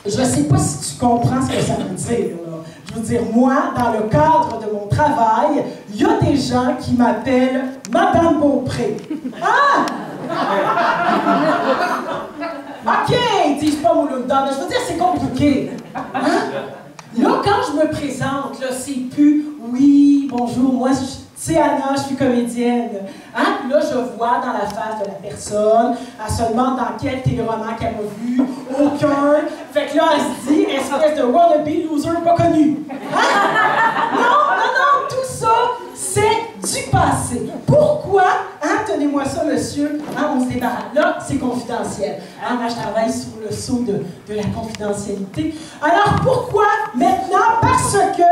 je sais pas si tu comprends ce que ça veut dire, là. Je veux dire, moi, dans le cadre de mon travail, il y a des gens qui m'appellent Madame Beaupré. Ah! OK, dis pas Moulunda, mais je veux dire, c'est compliqué. Hein? Là, quand je me présente, là, c'est plus « Oui, bonjour, moi, c'est Anna, je suis comédienne. » Hein? Puis là, je vois dans la face de la personne, elle se demande dans quel téléroman qu'elle m'a vu, aucun. Fait que là, elle se dit « Espèce de wannabe loser pas connu. » Hein? Non, tout ça, c'est du passé. Pourquoi? Hein? Tenez-moi ça, monsieur. Hein? On se débarrasse. Là, c'est confidentiel. Hein? Moi, je travaille sur le sursaut de la confidentialité. Alors pourquoi maintenant? Parce que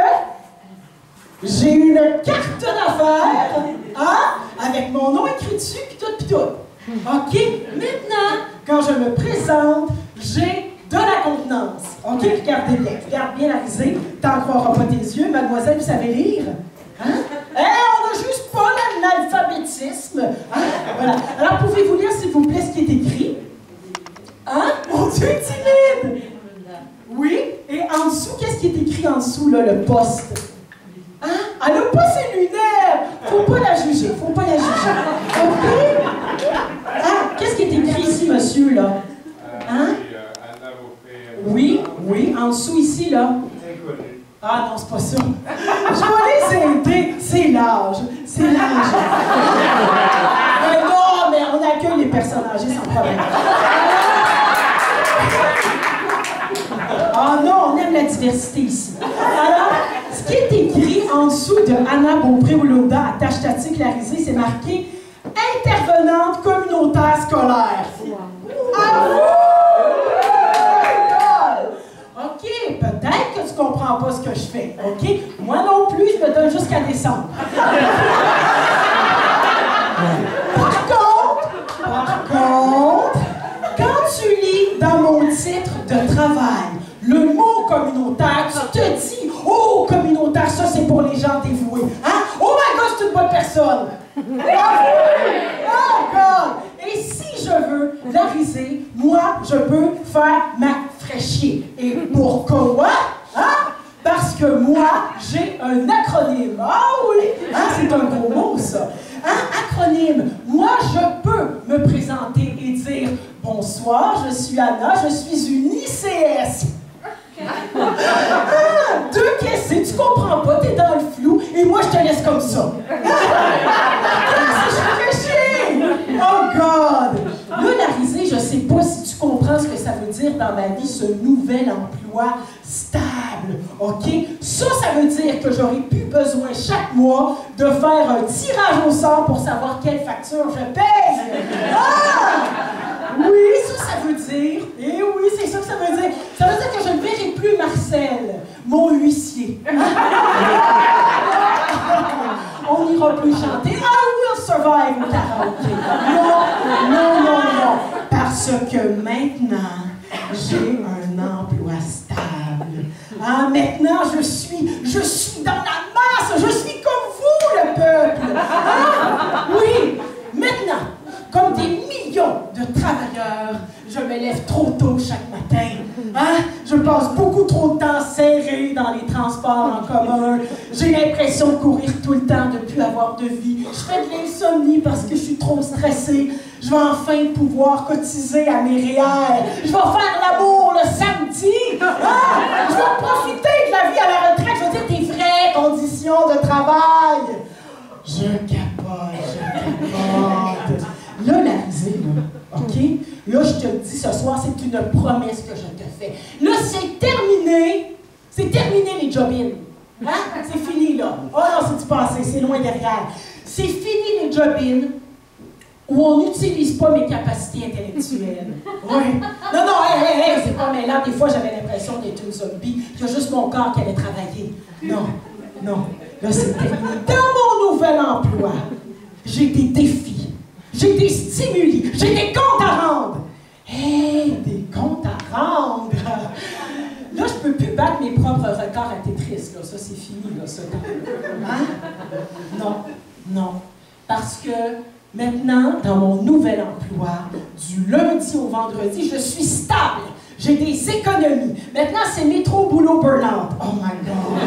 j'ai une carte d'affaires, hein, avec mon nom écrit dessus, puis tout. OK? Maintenant, quand je me présente, j'ai de la contenance. OK? Regarde bien la risée. T'en croiras pas tes yeux. Mademoiselle, vous savez lire? Hein? On n'a juste pas l'alphabétisme. Hein? Voilà. Alors, pouvez-vous lire, s'il vous plaît, ce qui est écrit? Hein? Mon Dieu, timide! Oui? Et en dessous, qu'est-ce qui est écrit en dessous, là, le poste? Hein? Elle n'a pas ses lunettes! Faut pas la juger. OK? Ah, qu'est-ce qui est écrit ici, monsieur, là? Hein? Oui, en dessous ici, là. Ah non, c'est pas ça. Je vais les aider. C'est l'âge. Non, mais on accueille les personnes âgées sans problème. Ah non, on aime la diversité ici. Alors, ce qui est écrit en dessous de Anna Beaupré-Ouloda à Tâche-Tati-Clarisée, c'est marqué « Intervenante communautaire scolaire ». À vous! OK, peut-être que tu comprends pas ce que je fais, OK? Moi non plus, je me donne jusqu'à décembre. Par contre, quand tu lis dans mon titre de travail le mot communautaire, tu te dis « Oh, communautaire, ça c'est pour les gens dévoués. Hein? Oh my God, c'est une bonne personne. » Oh God! Et si je veux la riser, moi, je peux faire ma fraîchier. Et pourquoi? Hein? Parce que moi, j'ai un acronyme. Ah oui! Hein? C'est un gros mot, ça. Un acronyme. Moi, je peux me présenter et dire « Bonsoir, je suis Anna, je suis une ICS. » Deux questions, tu comprends pas, t'es dans le flou, et moi, je te laisse comme ça. Oh God! Là, la risée, je sais pas si tu comprends ce que ça veut dire dans ma vie, ce nouvel emploi stable, OK? Ça veut dire que j'aurai plus besoin chaque mois de faire un tirage au sort pour savoir quelle facture je paye. Ah! Oui, ça veut dire, et oui, c'est ça que ça veut dire. Ça veut dire que je ne verrai plus Marcel, mon huissier. On n'ira plus chanter « I will survive » au karaoké. Non. Parce que maintenant, j'ai un emploi stable. Ah, maintenant, je suis dans la masse. Je suis comme vous, le peuple. Ah, oui, maintenant, comme des millions de travailleurs, je me lève trop tôt chaque matin. Hein? Je passe beaucoup trop de temps serré dans les transports en commun. J'ai l'impression de courir tout le temps, de ne plus avoir de vie. Je fais de l'insomnie parce que je suis trop stressée. Je vais enfin pouvoir cotiser à mes REER. Je vais faire l'amour le samedi. Ah! Je vais profiter de la vie à la retraite. Je veux dire des vraies conditions de travail. Je capote. Là, la risée, là, OK? Là, je te le dis ce soir, c'est une promesse que je te fais. Là, c'est terminé. C'est terminé, les job-in. Hein? C'est fini, là. Oh non, c'est du passé, c'est loin derrière. C'est fini, les job-in où on n'utilise pas mes capacités intellectuelles. Oui. Non, c'est pas mêlant. Des fois, j'avais l'impression d'être une zombie. Il y a juste mon corps qui allait travailler. Non. Là, c'est terminé. Dans mon nouvel emploi, j'ai des défis. J'ai des stimuli, j'ai des comptes à rendre. Des comptes à rendre. Là, je peux plus battre mes propres records à Tetris, là. Ça, c'est fini, là, ce temps-là. Hein? Non. Parce que maintenant, dans mon nouvel emploi, du lundi au vendredi, je suis stable. J'ai des économies. Maintenant, c'est métro, boulot, burn-out. Oh my God!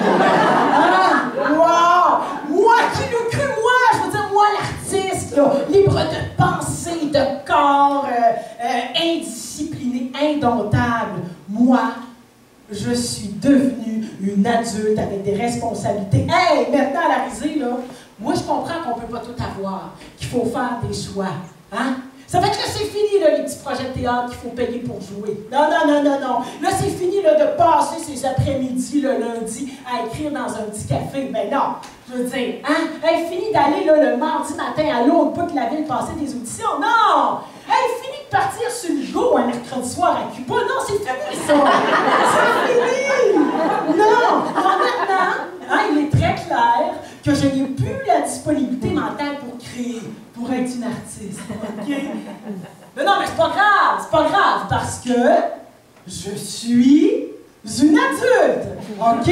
Wow! Moi qui l'ai cru, je veux dire, moi, l'artiste, là, libre de pensée, de corps, indiscipliné, indomptable. Moi, je suis devenue une adulte avec des responsabilités. Maintenant, à la risée, là, moi, je comprends qu'on ne peut pas tout avoir, qu'il faut faire des choix. Hein? Ça fait que là, c'est fini, là, les petits projets de théâtre qu'il faut payer pour jouer. Non. Là, c'est fini, là, de passer ces après-midi, le lundi, à écrire dans un petit café. Ben non, je veux dire, hein? Fini d'aller, là, le mardi matin à l'autre bout de la ville passer des auditions. Non! Fini de partir sur le go un mercredi soir à Cuba. Non, c'est fini, ça! C'est fini! Non! Maintenant, hein, il est très clair que je n'ai plus la disponibilité mentale pour créer, pour être une artiste. OK? Mais non, mais c'est pas grave, parce que je suis une adulte. OK?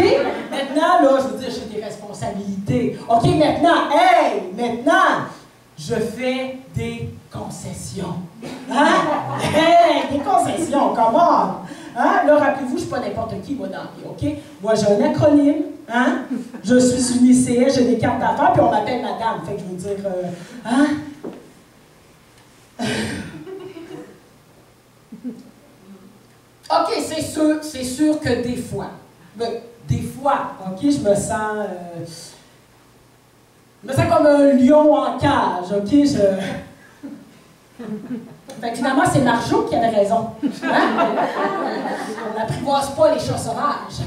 Maintenant, là, je veux dire, j'ai des responsabilités. OK, maintenant, je fais des concessions. Hein? Hey, des concessions, comment? Hein? Là, rappelez-vous, je ne suis pas n'importe qui, moi, dans la vie, OK? Moi, j'ai un acronyme, hein? Je suis une ICS, j'ai des cartes d'affaires, puis on m'appelle madame. Fait que je veux dire, hein? OK, c'est sûr que des fois, OK, je me sens comme un lion en cage, OK, Fait que finalement, c'est Marjo qui avait raison. Hein? On n'apprivoise pas les chats sauvages.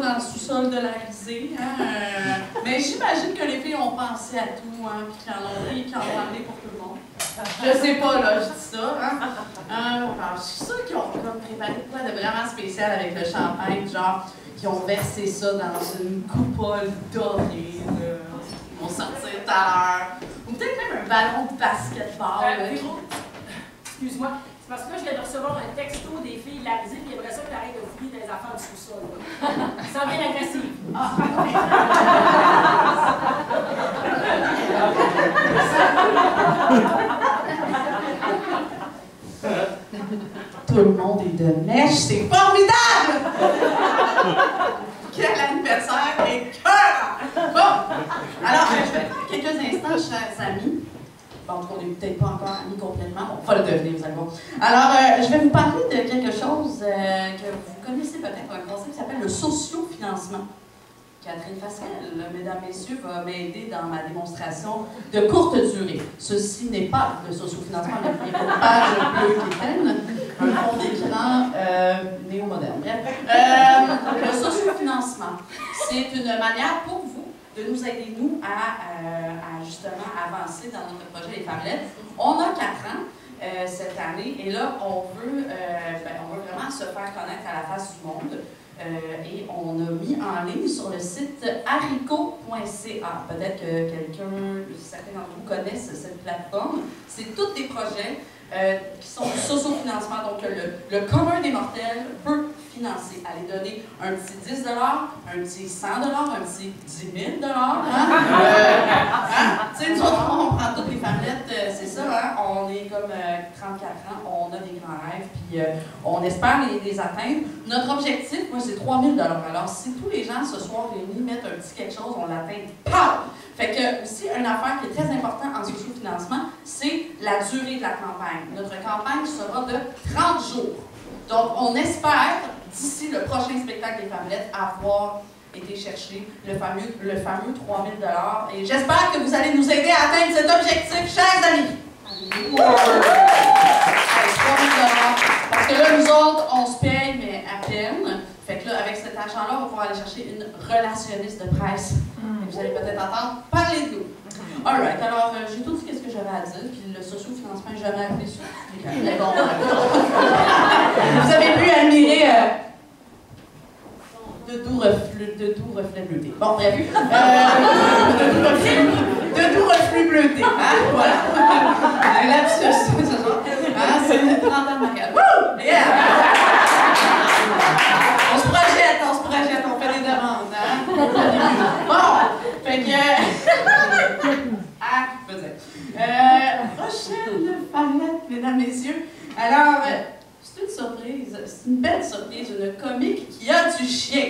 Dans le sous-sol de la risée. Hein, mais j'imagine que les filles ont pensé à tout, hein, puis qu'ils en ont pris, qu'ils en ont amené pour tout le monde. Je sais pas, là, je dis ça. Hein. Alors, je suis sûre qu'ils ont comme préparé quoi de vraiment spécial avec le champagne, genre, qu'ils ont versé ça dans une coupole dorée. Ils vont sortir tout à l'heure. Ou peut-être même un ballon de basketball. Excuse-moi. C'est parce que là, je viens de recevoir un texto des filles de la risée, puis il aimerait ça que tu arrêtes de fouiller des affaires du sous-sol. Ça sent bien agressif. Tout le monde est de mèche, c'est formidable! Quel anniversaire et cœur! Bon, alors, je vais quelques instants, chers amis. Bon, on n'est peut-être pas encore amis complètement. Bon, on va le devenir, vous allez voir. Alors, je vais vous parler de quelque chose que vous connaissez peut-être, un concept qui s'appelle le sociofinancement. Catherine Fasquelle, mesdames, messieurs, va m'aider dans ma démonstration de courte durée. Ceci n'est pas le sociofinancement, mais une page bleue qui traîne, un fond d'écran néo-moderne. Bref, le sociofinancement, c'est une manière pour vous de nous aider, nous, à justement avancer dans notre projet Les Femmelettes. On a 4 ans cette année, et là, on veut vraiment se faire connaître à la face du monde. Et on a mis en ligne sur le site haricot.ca. Peut-être que certains d'entre vous connaissent cette plateforme. C'est tous des projets qui sont du socio-financement. Donc, le commun des mortels peut financer. Allez donner un petit 10 $, un petit 100 $, un petit 10 000 $. Tu sais, nous autres, on prend toutes les femmelettes, c'est ça, hein? On est comme 34 ans, on a des grands rêves, puis on espère les atteindre. Notre objectif, moi, c'est 3 000 $. Alors, si tous les gens ce soir réunis mettent un petit quelque chose, on l'atteint. Pow! Fait que, aussi, une affaire qui est très importante en socio-financement, c'est la durée de la campagne. Notre campagne sera de 30 jours. Donc, on espère, d'ici le prochain spectacle des Femmelettes, avoir été chercher le fameux 3 000 $. Et j'espère que vous allez nous aider à atteindre cet objectif, chers amis. 3 000 $. Parce que là, nous autres, on se paye, mais à peine. Fait que là, avec cet argent-là, on va pouvoir aller chercher une relationniste de presse. Et vous allez peut-être entendre parler de nous. Alright, alors j'ai tout dit ce que j'avais à dire, puis le socio-financement n'est jamais appelé ça. Mais bon, vous avez pu admirer de doux reflets bleutés. Bon, bref. De doux reflets bleutés. Hein? Voilà. Un lapsus, c'est ça. Hein? C'est 30 ans de mariage. Wouh! Yeah! On se projette, on fait des demandes. Hein? Bon, fait que... Ah, peut-être. Prochaine Femmelettes, mesdames, messieurs. Alors, c'est une surprise, c'est une belle surprise, une comique qui a du chien.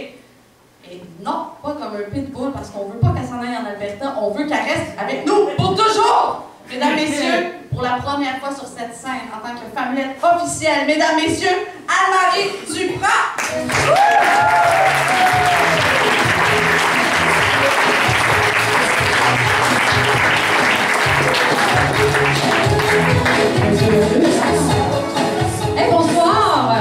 Et non, pas comme un pitbull, parce qu'on veut pas qu'elle s'en aille en Alberta, on veut qu'elle reste avec nous pour toujours! Mesdames, messieurs, pour la première fois sur cette scène, en tant que femmelette officielle, mesdames, messieurs, Anne-Marie Duprat! Hey, bonsoir!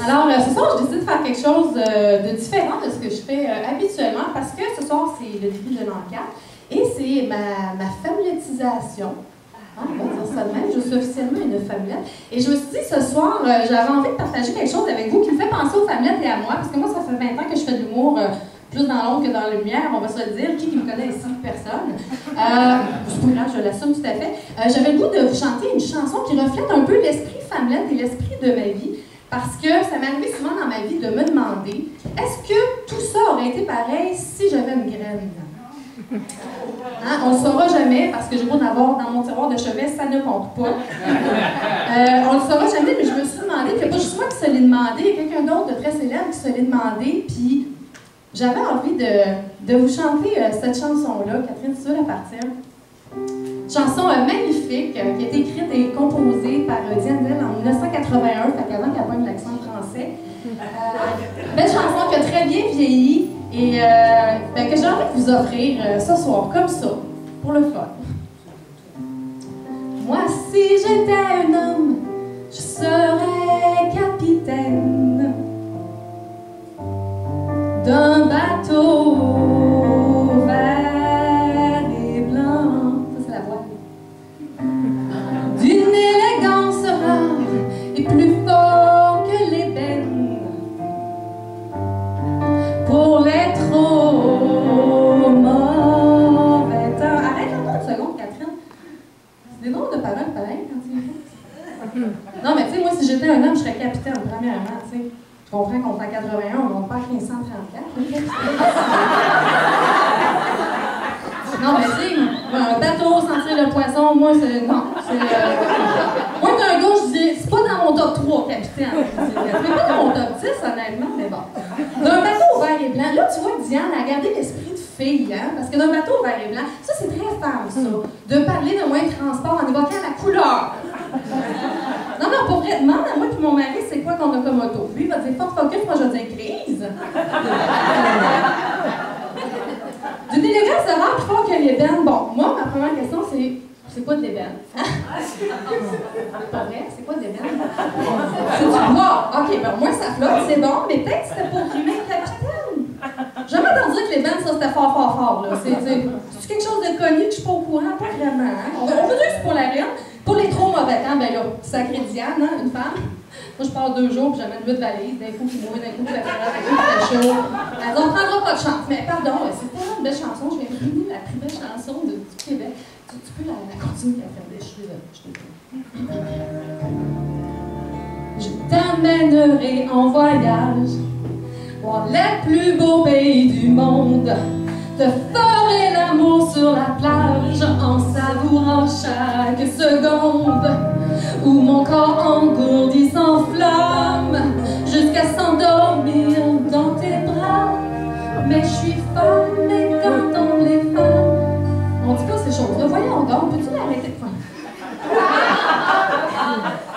Alors, ce soir, je décide de faire quelque chose de différent de ce que je fais habituellement parce que ce soir, c'est le début de l'enquête et c'est ma femmellettisation. On va dire ça de même, je suis officiellement une femmelette. Et je me suis dit, ce soir, j'avais envie de partager quelque chose avec vous qui me fait penser aux femmelettes et à moi, parce que moi, ça fait 20 ans que je fais de l'humour plus dans l'ombre que dans la lumière, on va se le dire. Qui me connaît ici? Personne. C'est pas grave, je l'assume tout à fait. J'avais le goût de vous chanter une chanson qui reflète un peu l'esprit femmelette et l'esprit de ma vie, parce que ça m'est arrivé souvent dans ma vie de me demander, est-ce que tout ça aurait été pareil si j'avais une graine? Hein? On ne le saura jamais, parce que j'ai beau d'avoir dans mon tiroir de chevet, ça ne compte pas. On ne le saura jamais, mais je me suis demandé, que pas juste moi qui se l'ai demandé, il y a quelqu'un d'autre de très célèbre qui se l'est demandé, puis j'avais envie de vous chanter cette chanson-là. Catherine, tu veux la partir? Chanson magnifique, qui a été écrite et composée par Diane Dell en 1981, fait qu'avant qu'elle pointe l'accent français. Belle chanson qui a très bien vieilli et que j'ai envie de vous offrir ce soir, comme ça, pour le fun. Moi, si j'étais un homme, je serais capitaine d'un bateau vert et blanc. Ça, c'est la voix. D'une élégance rare et plus fort que l'ébène. Pour les trop mauvais temps. Arrête là, une seconde, Catherine. C'est des drôles de paroles pareil quand tu y penses. Non, mais tu sais, moi, si j'étais un homme, je serais capitaine, premièrement, tu sais. Je comprends qu'on est en 81, on monte pas à 1534. Non, mais tu sais, un bateau, sentir le poisson, moi, c'est. Non. Moi, d'un gars, je dis, c'est pas dans mon top 3, capitaine. C'est pas dans mon top 10, honnêtement, mais bon. D'un bateau vert et blanc, là, tu vois, Diane a gardé l'esprit de fille, hein, parce que d'un bateau vert et blanc, ça, c'est très femme, ça. De parler de moyen de transport en évoquant la couleur. Non, non, pour vrai, demande à moi et mon mari, c'est quoi qu'on a comme auto? Lui, il va dire Ford Focus, moi, je vais dire grise. D'une élégance de rare plus fort que l'ébène. Bon, moi, ma première question, c'est quoi de l'ébène? Pas vrai? C'est quoi de l'ébène? C'est du bois. OK, ben au moins ça flotte, c'est bon, mais peut-être que c'était pour rimer capitaine. J'ai jamais entendu dire que l'ébène, ça, c'était fort, fort, fort, là. C'est quelque chose de connu que je suis pas au courant? Pas vraiment, hein? On peut dire que c'est pour la reine. Pour les trop mauvais temps, ben là, sacré Diane, hein, une femme. Moi, je pars 2 jours, puis j'amène 8 valises. D'un coup, qui mouille, d'un coup, qui fait d'un coup, qui fait chaud. Elle dit, on prendra pas de chance. Mais pardon, c'est tellement une belle chanson. Je viens de ruiner la plus belle chanson du Québec. Tu peux la continuer, Catherine. Je t'amènerai en voyage voir les plus beaux pays du monde. Te ferai l'amour sur la plage en savourant chaque seconde où mon corps engourdi s'enflamme jusqu'à s'endormir dans tes bras. Mais je suis femme et quand on les femmes, on dit pas ces choses-là. Voyons donc, peux-tu l'arrêter de faire?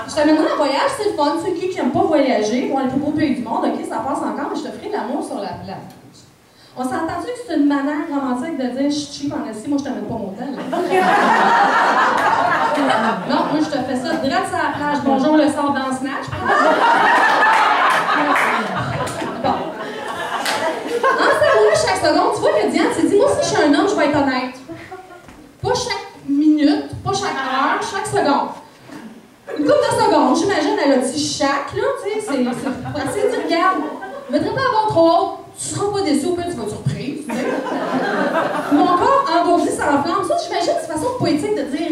Je t'amènerai en voyage, c'est le fun. C'est qui aime pas voyager, voir le plus beau pays du monde, ok, ça passe encore, mais je te ferai l'amour sur la plage. On s'est entendu que c'est une manière romantique de dire je suis cheap en Essie, moi je t'amène pas mon tel. Non, moi je te fais ça direct sur la plage. Bonjour, le sort dans Snatch. Bon. En savourant chaque seconde, tu vois que Diane s'est dit moi si je suis un homme, je vais être honnête. Pas chaque minute, pas chaque heure, chaque seconde. Une couple de secondes, j'imagine, elle a dit chaque, là, tu sais, c'est assez dit, regarde, ne voudrais pas avoir trop haute. Tu seras pas déçu, au pire, tu vas être surprise. Tu sais. Mon corps engourdi s'enflamme. Ça, j'imagine, c'est une façon poétique de dire.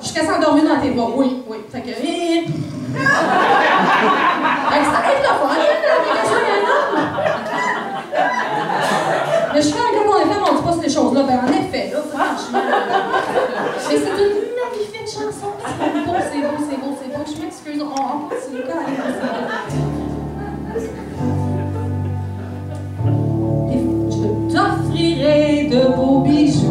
Jusqu'à s'endormir dans tes bras. Oui, oui. Fait que. Ça va être le fun, l'application d'un homme. Mais je fais un gars, on est femmes, on dit pas ces choses-là. Ben, en effet, là, franchement. Mais c'est une magnifique chanson. C'est beau, c'est beau, c'est beau, c'est beau. Je m'excuse, on continue quand même. Je t'offrirai de beaux bijoux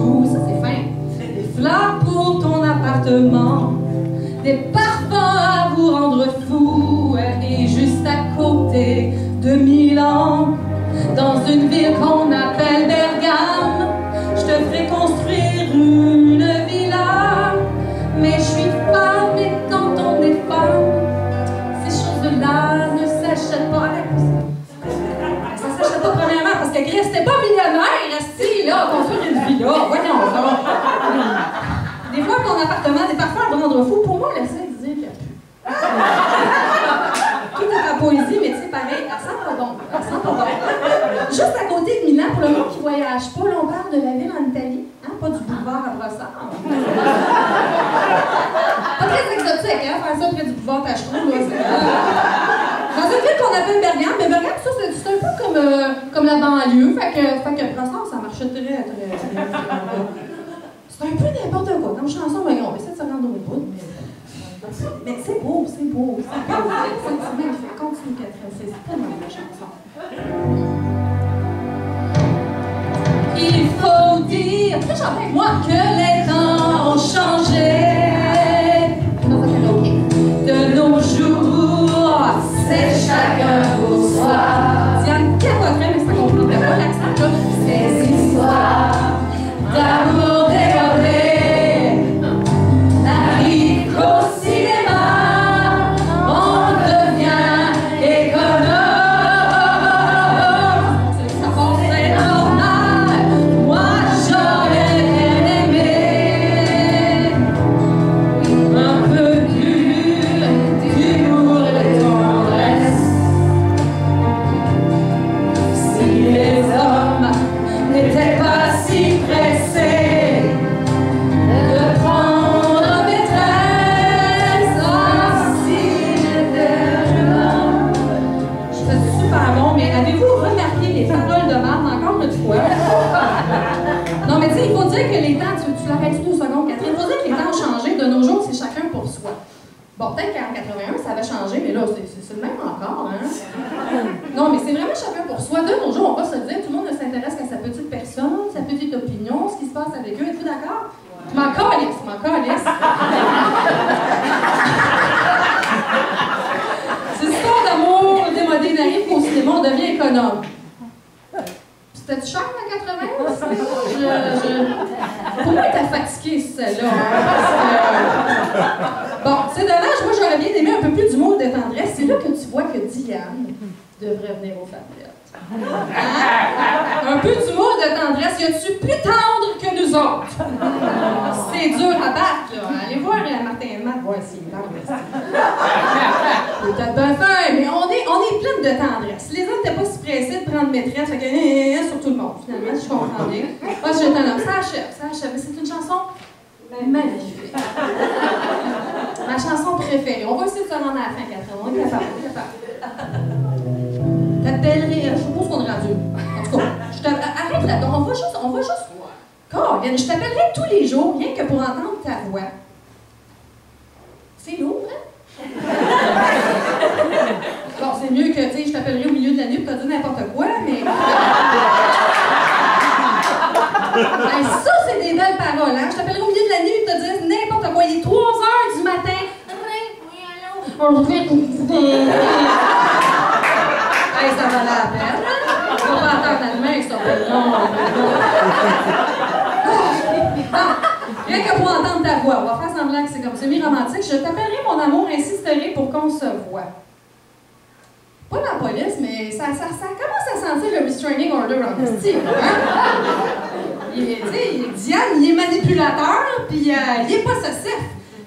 pas avec ça s'achète pas premièrement parce que Chris, t'es pas millionnaire, restez là, construire une villa. Voyons donc. Des fois, ton appartement est parfois un rendre fou. Pour moi, laissez dire qu'il n'y a plus. Tout est en poésie, mais tu sais, pareil, elle sent pas bon. Elle sent pas bon. Juste à côté de Milan, pour le monde qui ne voyage pas, là, on parle de la ville en Italie. Hein? Pas du boulevard à Brossard. Pas très exotique, hein? Faire ça près du boulevard Tachereau, là, c'est... Dans une ville qu'on appelle Bergame, mais Bergame, ça, c'est un peu comme la banlieue. Fait que Brossard, ça marchait très bien. C'est un peu n'importe quoi. Comme chanson, mais on essaie de se rendre au bout. Mais c'est beau, c'est beau. C'est magnifique. Continue, Catherine. C'est tellement une chanson. Il faut dire, tu peux chanter avec moi, que les temps ont changé. De nos jours, c'est chacun pour soi. Diane capoterait, mais ça comprendrait pas l'accent, là. Ces histoires d'amour débordé n'arrivent qu'au cinéma. On devient économe. Ça serait normal. Moi, j'aurais bien aimé un peu d'humour et de tendresse. Si les hommes n'étaient pas si pressés de prendre maîtresse, s'il était jeune. Je fais super bon, mais avez-vous remarqué les paroles de marde encore une fois? Non, mais tu sais, il faut dire que les temps, tu l'arrêtes 2 secondes, Catherine, il faut dire que les temps ont changé. De nos jours, c'est chacun pour soi. Bon, peut-être qu'en 81, ça avait changé, mais là, c'est le même encore, hein? Non, mais c'est vraiment chacun pour soi. De nos jours, on va se le dire, tout le monde ne s'intéresse qu'à sa petite personne, sa petite opinion, ce qui se passe avec eux. Êtes-vous d'accord? M'en calisse. Ces histoires d'amour démodées n'arrivent qu'au cinéma, on devient économe. C'était-tu cher en 80? Pour moi, elle était fatiguée, celle-là. Hein, bon, c'est dommage, moi j'aurais bien aimé un peu plus d'humour et de tendresse. C'est là que tu vois que Diane devrait venir aux Fablettes. Hein? Un peu d'humour et de tendresse. Y a-tu plus tendre que nous autres? C'est dur à battre, là. Allez voir Martin et Matt, voir s'il est peut-être bien fin, mais on est pleine de tendresse. Les autres n'étaient pas si pressés de prendre maîtresse, fait que sur tout le monde, finalement, si je comprends bien. Moi, j'étais un homme, ça achève. Mais c'est une chanson magnifique. Ma chanson préférée. On va essayer de se rendre à la fin, Catherine. On est capable. T'appellerais, je suppose qu'on est rendu. En tout cas, arrête là, on va juste. Corinne, je t'appellerai tous les jours, rien que pour entendre ta voix. C'est lourd, hein? Bon, c'est mieux que, tu sais, je t'appellerai au milieu de la nuit pour te dire n'importe quoi, mais... Hey, ça, c'est des belles paroles, hein? Je t'appellerai au milieu de la nuit pour te dire n'importe quoi. Il est 3 heures du matin. Hey, ça valait la peine, hein? On va pas attendre la main, ça va être long. Rien que pour entendre ta voix, on va faire semblant que c'est comme semi-romantique. Je t'appellerai mon amour, insisterai pour qu'on se voit. Pas la police, mais ça commence à sentir le restraining order en style. Hein? Diane, il est manipulateur, puis il est possessif.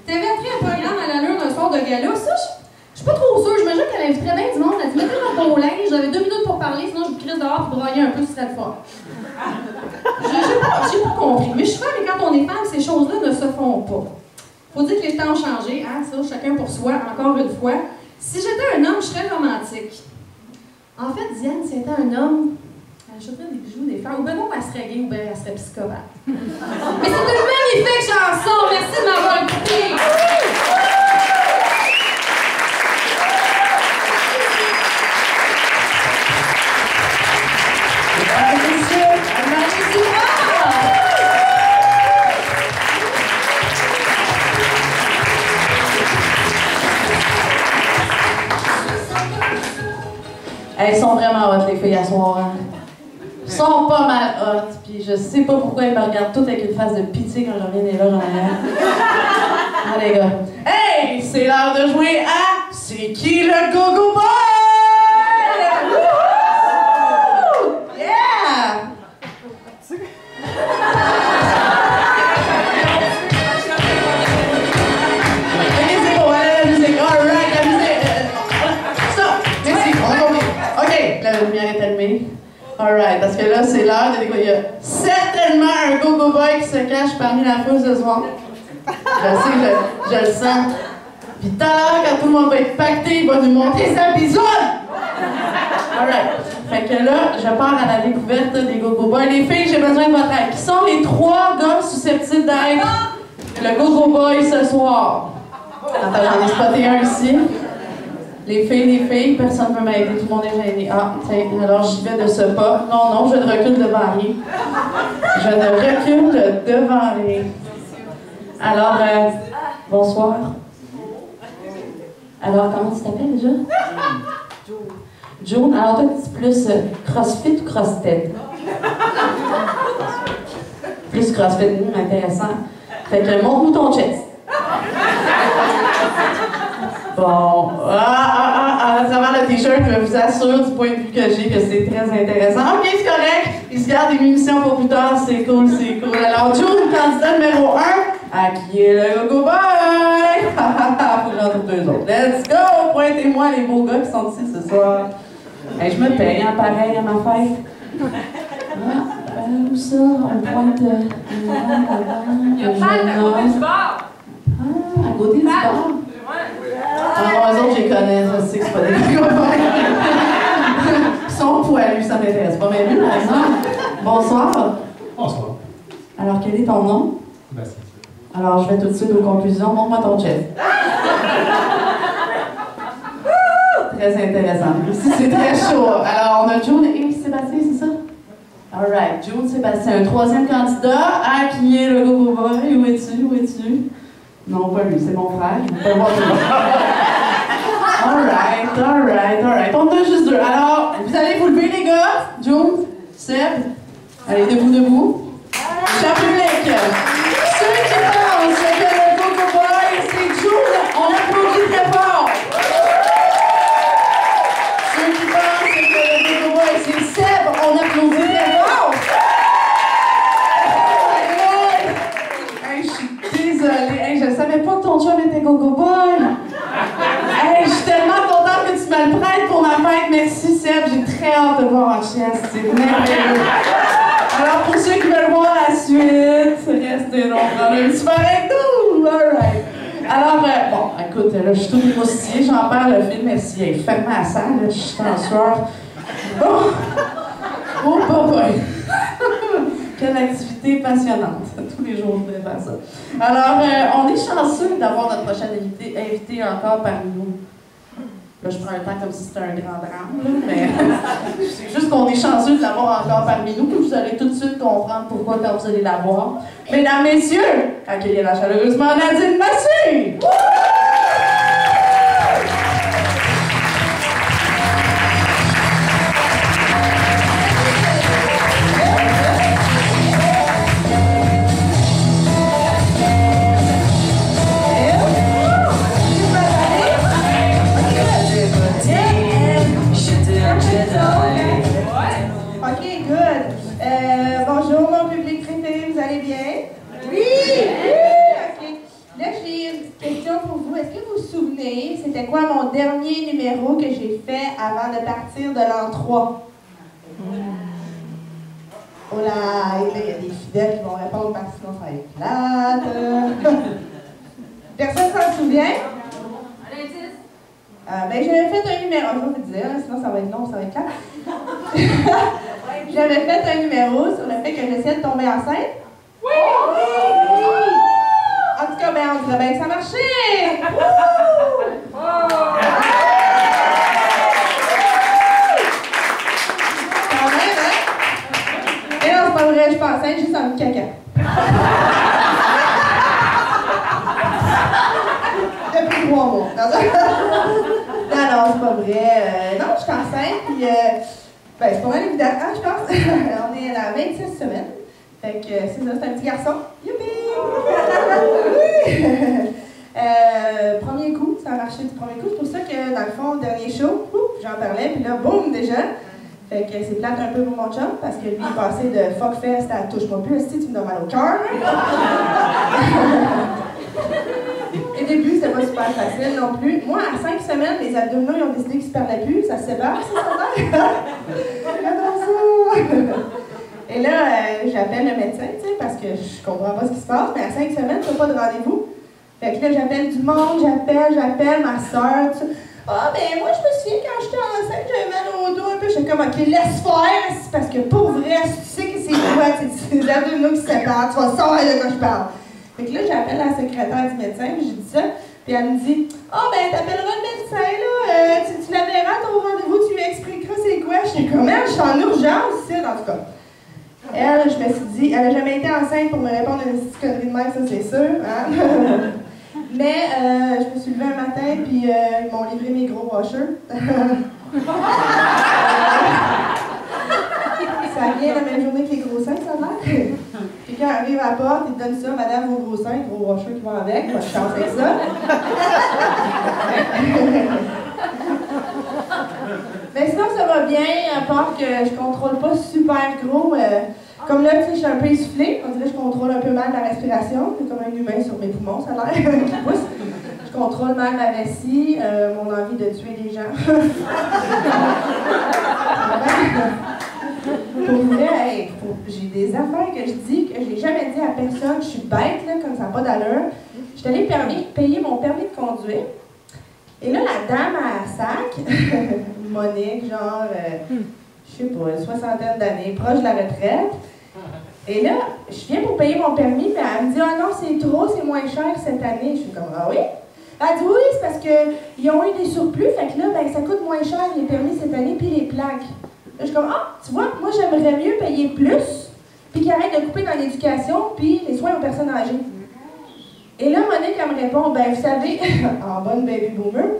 T'avais pris un programme à l'allure d'un soir de gala, ça, je suis pas trop sûre. J'imagine qu'elle inviterait bien du monde. Elle dit mettez dans ton linge, j'avais 2 minutes pour parler, sinon je vous crisse dehors pour broyer un peu, ce serait le fort. J'ai pas compris. Mais je suis femme, et quand on est femme, ces choses-là ne se font pas. Faut dire que les temps ont changé, hein, ça, chacun pour soi, encore une fois. Si j'étais un homme, je serais romantique. En fait, Diane, si elle était un homme, elle achèterait des bijoux, des fleurs, ou ben non, elle serait gay, ou ben elle serait psychopathe. Mais c'est une magnifique chanson! Merci de m'avoir écouté! Elles sont vraiment hot, les filles, à soir. Hein? Elles sont pas mal hot, puis je sais pas pourquoi elles me regardent toutes avec une face de pitié quand je reviens des loges en arrière. Ah, les gars. Hey! C'est l'heure de jouer à C'est qui le Go-Go Boy? Alright, parce que là, c'est l'heure de découvrir. Il y a certainement un go-go boy qui se cache parmi la foule ce soir. Je sais, je le sens. Puis tout à l'heure, quand tout le monde va être pacté, il va nous montrer sa bisoune! Alright. Fait que là, je pars à la découverte des go-go boys. Les filles, j'ai besoin de votre aide. Qui sont les 3 gars susceptibles d'être le go-go boy ce soir? Attends, j'en ai spoté un ici. Les filles, personne ne peut m'aider, tout le monde est gêné. Ah, tiens, alors j'y vais de ce pas. Non, je ne recule devant rien. Je ne recule devant rien. Alors, bonsoir. Alors, comment tu t'appelles déjà? June. Alors, toi, tu es plus crossfit ou cross-tête? Plus crossfit, intéressant. Fait que montre-nous ton chest. Bon, à travers le t-shirt, je vous assure du point de vue que j'ai que c'est très intéressant. Ok, c'est correct. Il se garde des munitions pour plus tard, c'est cool. Alors, June, candidat numéro 1, à qui est le go-go boy? Faut que j'en trouve 2 autres. Let's go! Pointez-moi les beaux gars qui sont ici ce soir. Hey, je me paye, hein, pareil à ma fête. Où ça? On pointe. Il y a pas à côté du bar. Ah, à côté du bar. Ah, eux autres, je les connais, je sais que c'est pas des go-go boys. Ils sont poilus, ça m'intéresse pas. Mais lui, par exemple, bonsoir. Bonsoir. Alors, quel est ton nom? Bastien. Alors, je vais tout de suite aux conclusions. Montre-moi ton chest. Très intéressant. Ici, c'est très chaud. Alors, on a June et Sébastien, c'est ça? Alright, June, Sébastien. Un 3e candidat. À qui est le go-go boy? Où es-tu? Non, pas lui, c'est mon frère. Je ne peux pas voir tout le monde. Alright. On a juste 2. Alors, vous allez vous lever, les gars. June, Seb. Allez, debout. Cher public. Ceux qui pensent que le go-go boy, c'est June, on applaudit très fort. Ceux qui pensent que le go-go boy, c'est Seb, on applaudit très fort. Hey, je suis désolée. Hey, je savais pas que ton chum était go-go boy. Hey, je suis tellement contente que tu me le prêtes pour ma fête. Merci, Seb. J'ai très hâte de voir en chienne. C'est merveilleux. Alors, pour ceux qui veulent voir la suite, restez nombreux. Un petit peu avec nous! Alright. Alors, bon, écoute, là, je suis tout émoustillée, j'en perds le film, merci. Hey, faites-moi la salle, là, je suis en sueur. Bon! Oh, boy! Quelle activité passionnante. Tous les jours, je voudrais faire ça. Alors, on est chanceux d'avoir notre prochaine invité encore parmi nous. Là, je prends un temps comme si c'était un grand drame, là, mais c'est juste qu'on est chanceux de l'avoir encore parmi nous, puis vous allez tout de suite comprendre pourquoi quand vous allez la voir. Mesdames, messieurs, accueillez-la chaleureusement Nadine Massé! OK, good. Bonjour, mon public préféré, vous allez bien? Oui! OK. Là, j'ai une petite question pour vous. Est-ce que vous vous souvenez, c'était quoi mon dernier numéro que j'ai fait avant de partir de l'an 3? Oh là, il y a des fidèles qui vont répondre parce que sinon ça va être plate. Personne s'en souvient? Ben, j'avais fait un numéro, je vais vous dire, sinon ça va être long, ça va être clair. J'avais fait un numéro sur le fait que j'essayais de tomber enceinte. Oui! Oui! En tout cas, ben, on dirait bien que ça marchait! Quand même, hein? Mais non, c'est pas vrai, je suis pas enceinte, juste en caca. Depuis 3 mois. Non, c'est pas vrai. Non, je suis enceinte, puis ben, c'est pas mal évident, hein, je pense. On est à la 26 semaine. Fait que c'est ça, c'est un petit garçon. Youpi! Oui! Premier coup, ça a marché du premier coup. C'est pour ça que, dans le fond, dernier show, j'en parlais, puis là, boum, déjà. Fait que c'est plate un peu pour mon chum, parce que lui, il est passé de fuckfest à touche-moi plus, si tu me donnes mal au cœur. Au début, c'était pas super facile non plus. Moi, à 5 semaines, les abdominaux, ils ont décidé qu'ils se perdaient plus, ça se sépare, ça, ça. J'adore ça! Et là, j'appelle le médecin, tu sais, parce que je comprends pas ce qui se passe, mais à 5 semaines, tu n'as pas de rendez-vous. Fait que là, j'appelle du monde, j'appelle ma soeur, tu sais. Ah, ben moi, je me souviens quand j'étais enceinte, j'avais mal au dos un peu. J'étais comme, OK, laisse faire, parce que pour vrai, si tu sais que c'est quoi, c'est les abdominaux qui se séparent, tu vas savoir de quoi je parle. Fait que là, j'appelle la secrétaire du médecin, puis j'ai dit ça, puis elle me dit, ah, ben t'appelleras le médecin, là, tu la verras à ton rendez-vous, tu lui expliqueras c'est quoi. J'étais comme, je suis en urgence, ici, en tout cas. Elle, je me suis dit, elle n'a jamais été enceinte pour me répondre à une petite connerie de même, ça c'est sûr. Hein? Mais je me suis levée un matin, puis ils m'ont livré mes gros washers. Ça vient la même journée que les gros seins, ça a l'air. Quelqu'un arrive à la porte, il te donne ça, madame, vos gros seins, gros washers qui vont avec. Moi, je chante avec ça. Mais sinon, ça va bien, à part que je contrôle pas super gros. Comme là, tu sais, je suis un peu essoufflée. On dirait que je contrôle un peu mal la respiration. C'est comme un humain sur mes poumons, ça a l'air, qui pousse. Je contrôle mal ma vessie, mon envie de tuer des gens. Pour vrai, hey, j'ai des affaires que je dis que je n'ai jamais dit à personne. Je suis bête, là, comme ça n'a pas d'allure. Je suis allée payer mon permis de conduire. Et là, la dame à sac, Monique, genre, je sais pas, une soixantaine d'années, proche de la retraite. Et là, je viens pour payer mon permis, mais elle me dit, ah non, c'est trop, c'est moins cher cette année. Je suis comme, ah oui? Elle dit, oui, c'est parce qu'ils ont eu des surplus, fait que là, ben, ça coûte moins cher les permis cette année, puis les plaques. Là, je suis comme, ah, tu vois, moi, j'aimerais mieux payer plus, puis qu'ils arrêtent de couper dans l'éducation, puis les soins aux personnes âgées. Et là, Monique, elle me répond, ben, vous savez, en bonne baby boomer,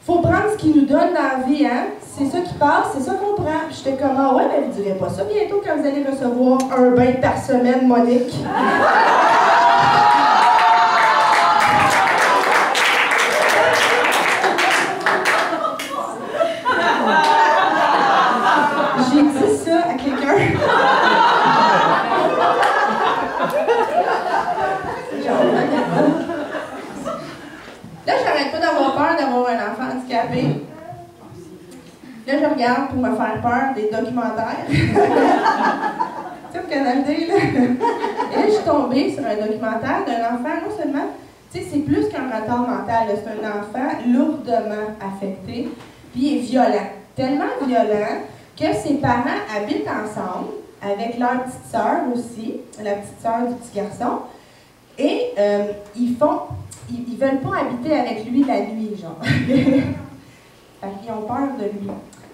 faut prendre ce qu'ils nous donnent dans la vie, hein? C'est ça qui passe, c'est ça qu'on prend. Puis j'étais comme, ah ouais, mais vous direz pas ça bientôt quand vous allez recevoir un bain par semaine, Monique. J'ai dit ça à quelqu'un. Là, j'arrête pas d'avoir peur d'avoir un enfant handicapé. Là, je regarde pour me faire peur des documentaires. Tu sais, au Canada, là. Et là, je suis tombée sur un documentaire d'un enfant, non seulement, tu sais, c'est plus qu'un retard mental, c'est un enfant lourdement affecté, puis il est violent. Tellement violent que ses parents habitent ensemble, avec leur petite sœur aussi, la petite sœur du petit garçon, et ils veulent pas habiter avec lui la nuit, genre. Fait qu'ils ont peur de lui.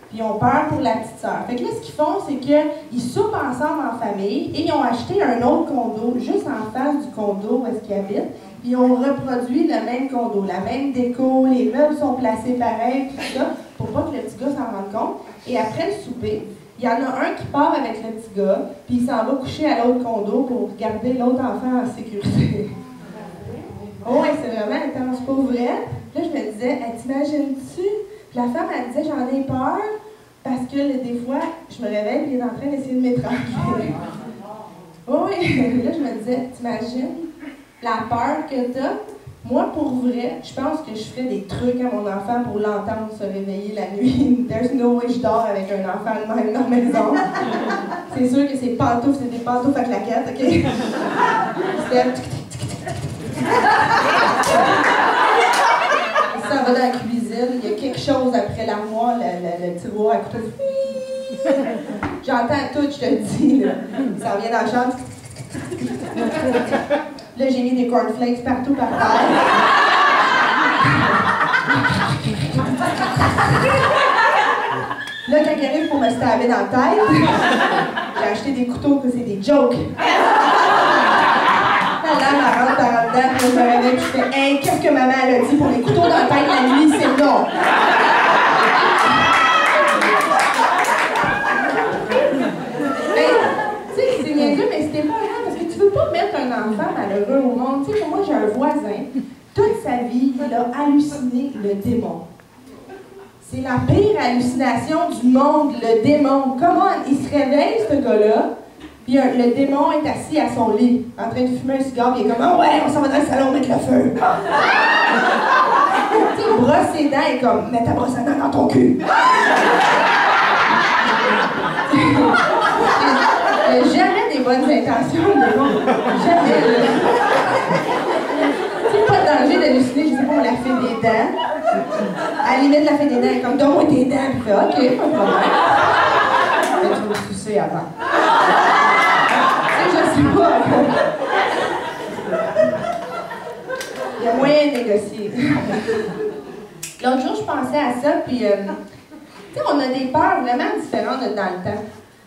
Puis ils ont peur pour la petite sœur. Fait que là, ce qu'ils font, c'est qu'ils soupent ensemble en famille et ils ont acheté un autre condo juste en face du condo où est-ce qu'ils habitent. Puis ils ont reproduit le même condo, la même déco, les meubles sont placés pareil, tout ça, pour pas que le petit gars s'en rende compte. Et après le souper, il y en a un qui part avec le petit gars, puis il s'en va coucher à l'autre condo pour garder l'autre enfant en sécurité. Oh, ouais, c'est vraiment intense, pas vrai? Là, je me disais, t'imagines-tu? Puis la femme, elle disait, j'en ai peur parce que là, des fois, je me réveille et il est en train d'essayer de m'étrangler. Oh, oui, là, je me disais, t'imagines la peur que t'as? Moi, pour vrai, je pense que je ferais des trucs à mon enfant pour l'entendre se réveiller la nuit. There's no way je dors avec un enfant de même dans la maison. C'est sûr que c'est pantoufles, c'est des pantoufles à claquettes, OK? C'était... Ça va dans la cuisine, il y a quelque chose après l'armoire, le tiroir à couteau. J'entends tout, je te le dis, là. Ça revient dans la chambre. Là, j'ai mis des cornflakes partout par terre. Là, quand il arrive pour me stabber dans la tête, j'ai acheté des couteaux que c'est des jokes. La lame, elle rentre en dedans, puis je me réveille, puis je fais « Hey, qu'est-ce que maman elle a dit pour les couteaux dans la tête la nuit, c'est non! » Tu sais, c'est niaiseux, mais c'était pas grave, parce que tu veux pas mettre un enfant malheureux au monde. Tu sais, moi, j'ai un voisin, toute sa vie, il a halluciné le démon. C'est la pire hallucination du monde, le démon. Comment il se réveille, ce gars-là? Puis le démon est assis à son lit, en train de fumer un cigare, puis il est comme « Ah ouais, on s'en va dans le salon mettre le feu! » Tu sais, il brosse ses dents et comme « Mets ta brosse à dents dans ton cul! » l'intention de bon. Jamais. C'est pas de danger d'halluciner, je sais pas, on la fait des dents. À la limite, la fait des dents, elle est comme, donne-moi tes dents. Puis fait, ok, pas de problème. Mais tu vas me sucer avant. Tu sais, je sais pas. Il y a moyen de négocier. L'autre jour, je pensais à ça, puis, tu sais, on a des peurs vraiment différentes dans le temps.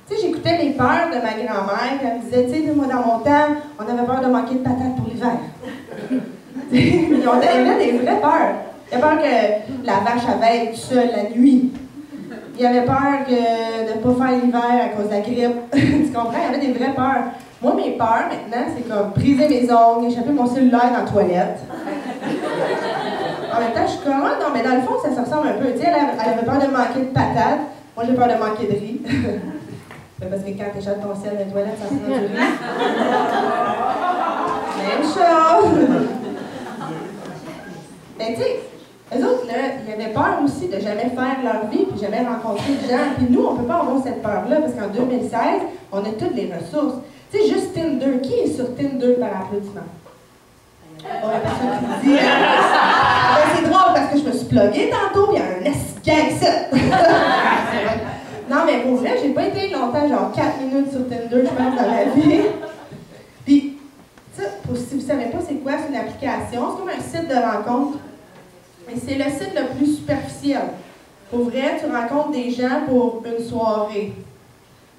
Tu sais, j'écoutais les peurs de ma grand-mère, elle me disait, tu sais, moi, dans mon temps, on avait peur de manquer de patates pour l'hiver. On avait des vraies peurs. Il y avait peur que la vache avait être seule la nuit. Il y avait peur de ne pas faire l'hiver à cause de la grippe. Tu comprends? Il y avait des vraies peurs. Moi, mes peurs, maintenant, c'est comme briser mes ongles, échapper mon cellulaire dans la toilette. En même temps, je suis comme, ah, non, mais dans le fond, ça se ressemble un peu. Tu sais, elle avait peur de manquer de patates. Moi, j'ai peur de manquer de riz. Parce que quand tu échappes ton ciel dans la toilette, ça sent du riz. Même chose. Mais tu sais, eux autres, là, ils avaient peur aussi de jamais faire leur vie, puis jamais rencontrer de gens. Puis nous, on ne peut pas avoir cette peur-là, parce qu'en 2016, on a toutes les ressources. Tu sais, juste Tinder. Qui est sur Tinder par applaudissement? Bon, la personne qui me dit. Ben, c'est drôle parce que je me suis pluguée tantôt, puis il y a un gang ici. Non, mais pour vrai, j'ai pas été longtemps, genre 4 minutes sur Tinder, je pense, dans ma vie. Puis, ça, si vous savez pas c'est quoi, c'est une application, c'est comme un site de rencontre. Et c'est le site le plus superficiel. Pour vrai, tu rencontres des gens pour une soirée.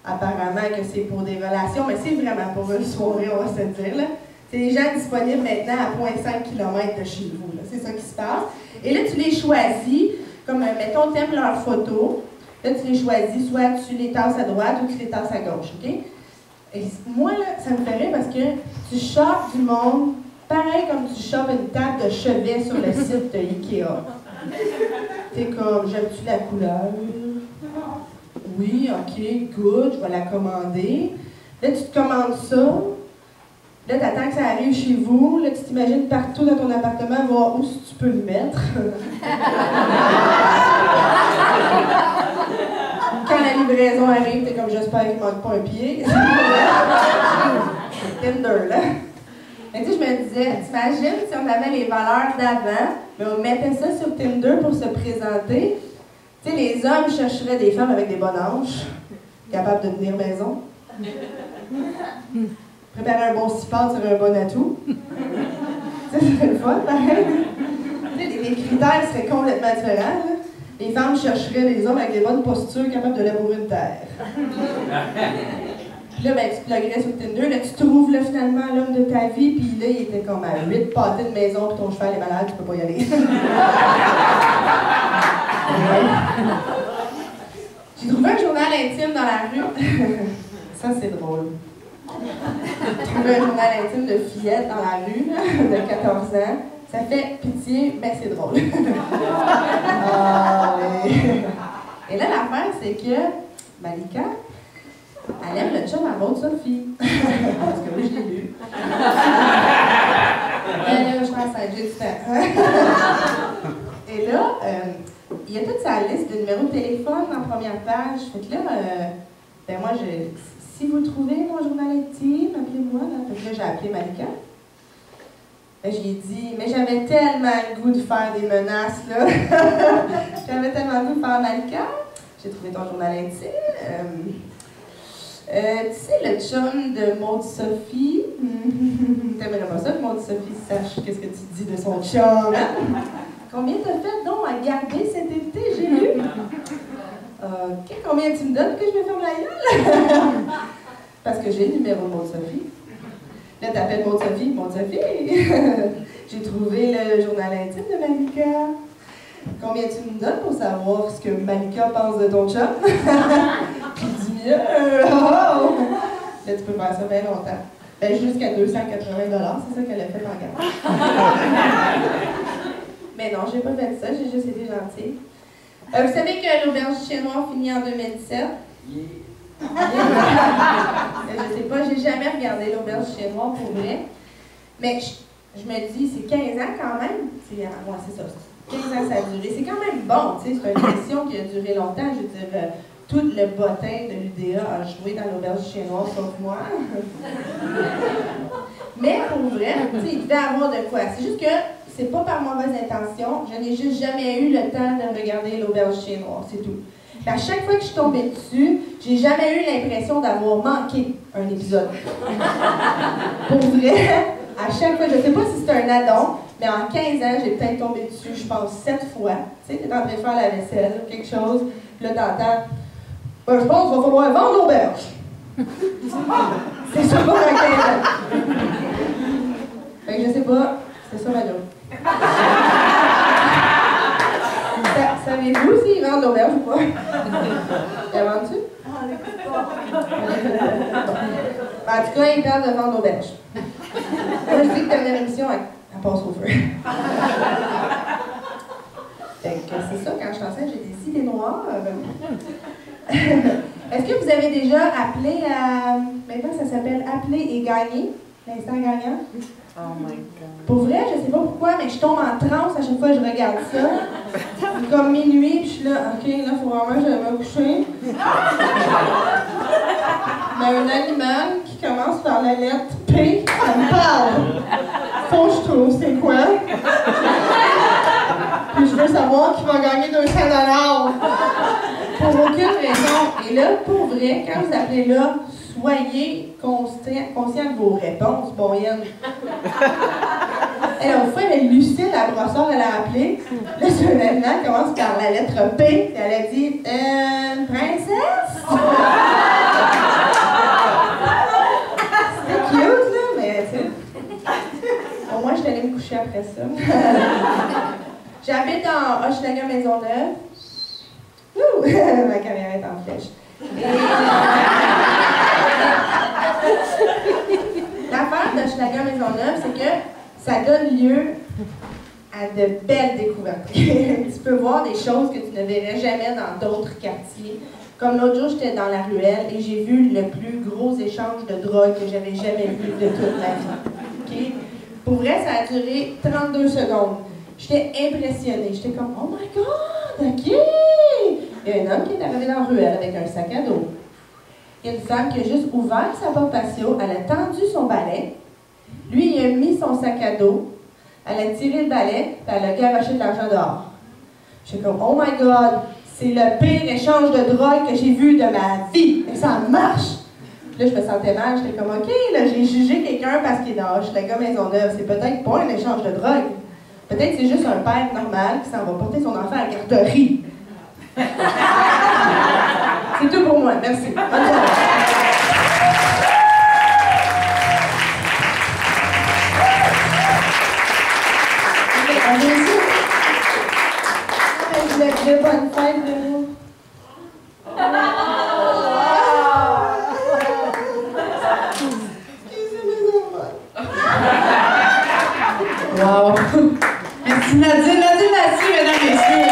Apparemment que c'est pour des relations, mais c'est vraiment pour une soirée, on va se dire, là. C'est des gens disponibles maintenant à 0,5 km de chez vous, là. C'est ça qui se passe. Et là, tu les choisis, comme, mettons, t'aimes leurs photos. Là, tu les choisis, soit tu les tasses à droite ou tu les tasses à gauche, OK? Et moi, là, ça me fait rire parce que tu chopes du monde, pareil comme tu chopes une table de chevet sur le site de Ikea. T'es comme, j'aime-tu la couleur? Oui, OK, good, je vais la commander. Là, tu te commandes ça. Là, tu attends que ça arrive chez vous. Là, tu t'imagines partout dans ton appartement, voir où tu peux le mettre. Quand la livraison arrive, t'es comme, j'espère qu'il ne manque pas un pied. Tinder, là. Mais tu sais, je me disais, t'imagines si on avait les valeurs d'avant, mais on mettait ça sur Tinder pour se présenter. Tu sais, les hommes chercheraient des femmes avec des bonnes hanches, capables de tenir maison. Préparer un bon cipard sur un bon atout. Ça serait le fun, pareil. Tu sais, les critères seraient complètement différents, là. Les femmes chercheraient des hommes avec des bonnes postures, capables de labourer une terre. Puis là, ben, tu te loguerais sur Tinder, là, tu trouves là, finalement l'homme de ta vie, puis là, il était comme à 8 pâtés de maison, puis ton cheval est malade, tu peux pas y aller. J'ai trouvé un journal intime dans la rue. Ça, c'est drôle. J'ai trouvé un journal intime de fillette dans la rue, là, de 14 ans. Ça fait pitié, mais c'est drôle. Ah, oui. Et là, l'affaire, c'est que Malika, elle aime le chum à Maud-Sophie. Parce que oui, je l'ai lu. Je suis enceinte, j'ai du temps. Et là, il y a toute sa liste de numéros de téléphone en première page. Fait que là, ben moi, si vous trouvez mon journal intime, appelez-moi. Fait que là, j'ai appelé Malika. Ben, j'ai dit, mais j'avais tellement le goût de faire des menaces, là. J'avais tellement le goût de faire Malika. J'ai trouvé ton journal intime. Tu sais, le chum de Maud-Sophie. T'aimerais pas ça que Maud-Sophie sache qu'est-ce que tu dis de son chum, hein? Combien t'as fait donc à garder cet été, j'ai lu? OK, combien tu me donnes que je me ferme la gueule? Parce que j'ai le numéro de Maud-Sophie. Là, t'appelles Maud-Sophie. Maud-Sophie, j'ai trouvé le journal intime de Malika. Combien tu me donnes pour savoir ce que Malika pense de ton chum? Puis dis mieux. Oh! Là, tu peux faire ça bien longtemps. Ben, jusqu'à 280 $, c'est ça qu'elle a fait en garde. Mais non, j'ai pas fait ça, j'ai juste été gentille. Vous savez que l'auberge du Chien Noir finit en 2017? Je sais pas, j'ai jamais regardé l'auberge du Chien Noir pour vrai. Mais je me dis, c'est 15 ans quand même. C'est ça. 15 ans ça a duré. C'est quand même bon, tu sais, c'est une émission qui a duré longtemps. Je veux dire, tout le bottin de l'UDA a joué dans l'auberge du Chien Noir, sauf moi. Mais pour vrai, tu sais, il devait avoir de quoi. C'est juste que c'est pas par mauvaise intention. Je n'ai juste jamais eu le temps de regarder l'auberge du Chien Noir, c'est tout. À chaque fois que je suis tombée dessus, j'ai jamais eu l'impression d'avoir manqué un épisode. Pour vrai, à chaque fois, je sais pas si c'est un addon, mais en 15 ans, j'ai peut-être tombé dessus, je pense, 7 fois. Tu sais, t'es en train de faire la vaisselle, quelque chose, puis là, t'entends. Ben, je pense qu'il va falloir vendre l'auberge. C'est ça pour un 15 ans. Fait que je sais pas, c'est ça ma job. Savez-vous s'ils vendent l'auberge ou pas? Ils vendent-tu? En tout cas, ils parlent de vendre l'auberge. Moi, je dis que dernière émission, elle passe au feu. Fait que c'est ça, quand je suis enceinte, j'ai des idées noires. Est-ce que vous avez déjà appelé à... Maintenant, ça s'appelle « Appeler et gagner », l'instant gagnant? Oh my God. Pour vrai, je sais pas pourquoi, mais je tombe en transe à chaque fois que je regarde ça. C'est comme minuit, puis je suis là, OK, là, il faut vraiment que je me coucher. Mais un animal qui commence par la lettre P, ça me parle. Faut que je trouve, c'est quoi? Puis je veux savoir qui va gagner 200 $. Pour aucune raison. Et là, pour vrai, quand vous appelez là, soyez conscient de vos réponses, bon Yann. Alors, une fois, Lucille, la brosseur, elle a appelé. Là, c'est un animal qui commence par la lettre P. Et elle a dit, princesse? C'était cute, là, mais tu sais. Au moins, je suis allée me coucher après ça. J'habite en Hochelaga Maisonneuve. Ouh! Ma caméra est en flèche. L'affaire de Hochelaga Maisonneuve, c'est que ça donne lieu à de belles découvertes. Tu peux voir des choses que tu ne verrais jamais dans d'autres quartiers. Comme l'autre jour, j'étais dans la ruelle et j'ai vu le plus gros échange de drogue que j'avais jamais vu de toute ma vie. Okay? Pour vrai, ça a duré 32 secondes. J'étais impressionnée. J'étais comme, oh my God, OK! Il y a un homme qui est arrivé dans la ruelle avec un sac à dos. Il y a une femme qui a juste ouvert sa porte patio, elle a tendu son balai. Lui, il a mis son sac à dos, elle a tiré le balai, puis elle a garoché de l'argent dehors. J'étais comme, oh my God, c'est le pire échange de drogue que j'ai vu de ma vie. Et ça marche! Là, je me sentais mal, j'étais comme, OK, là, j'ai jugé quelqu'un parce qu'il est dans Hochelaga Maisonneuve. C'est peut-être pas un échange de drogue. Peut-être que c'est juste un père normal qui s'en va porter son enfant à la garderie. C'est tout pour moi, merci. Bonne journée. Je voulais bonne fête de nous. Wow! Merci Nadine. Nadine Massy, mesdames et messieurs.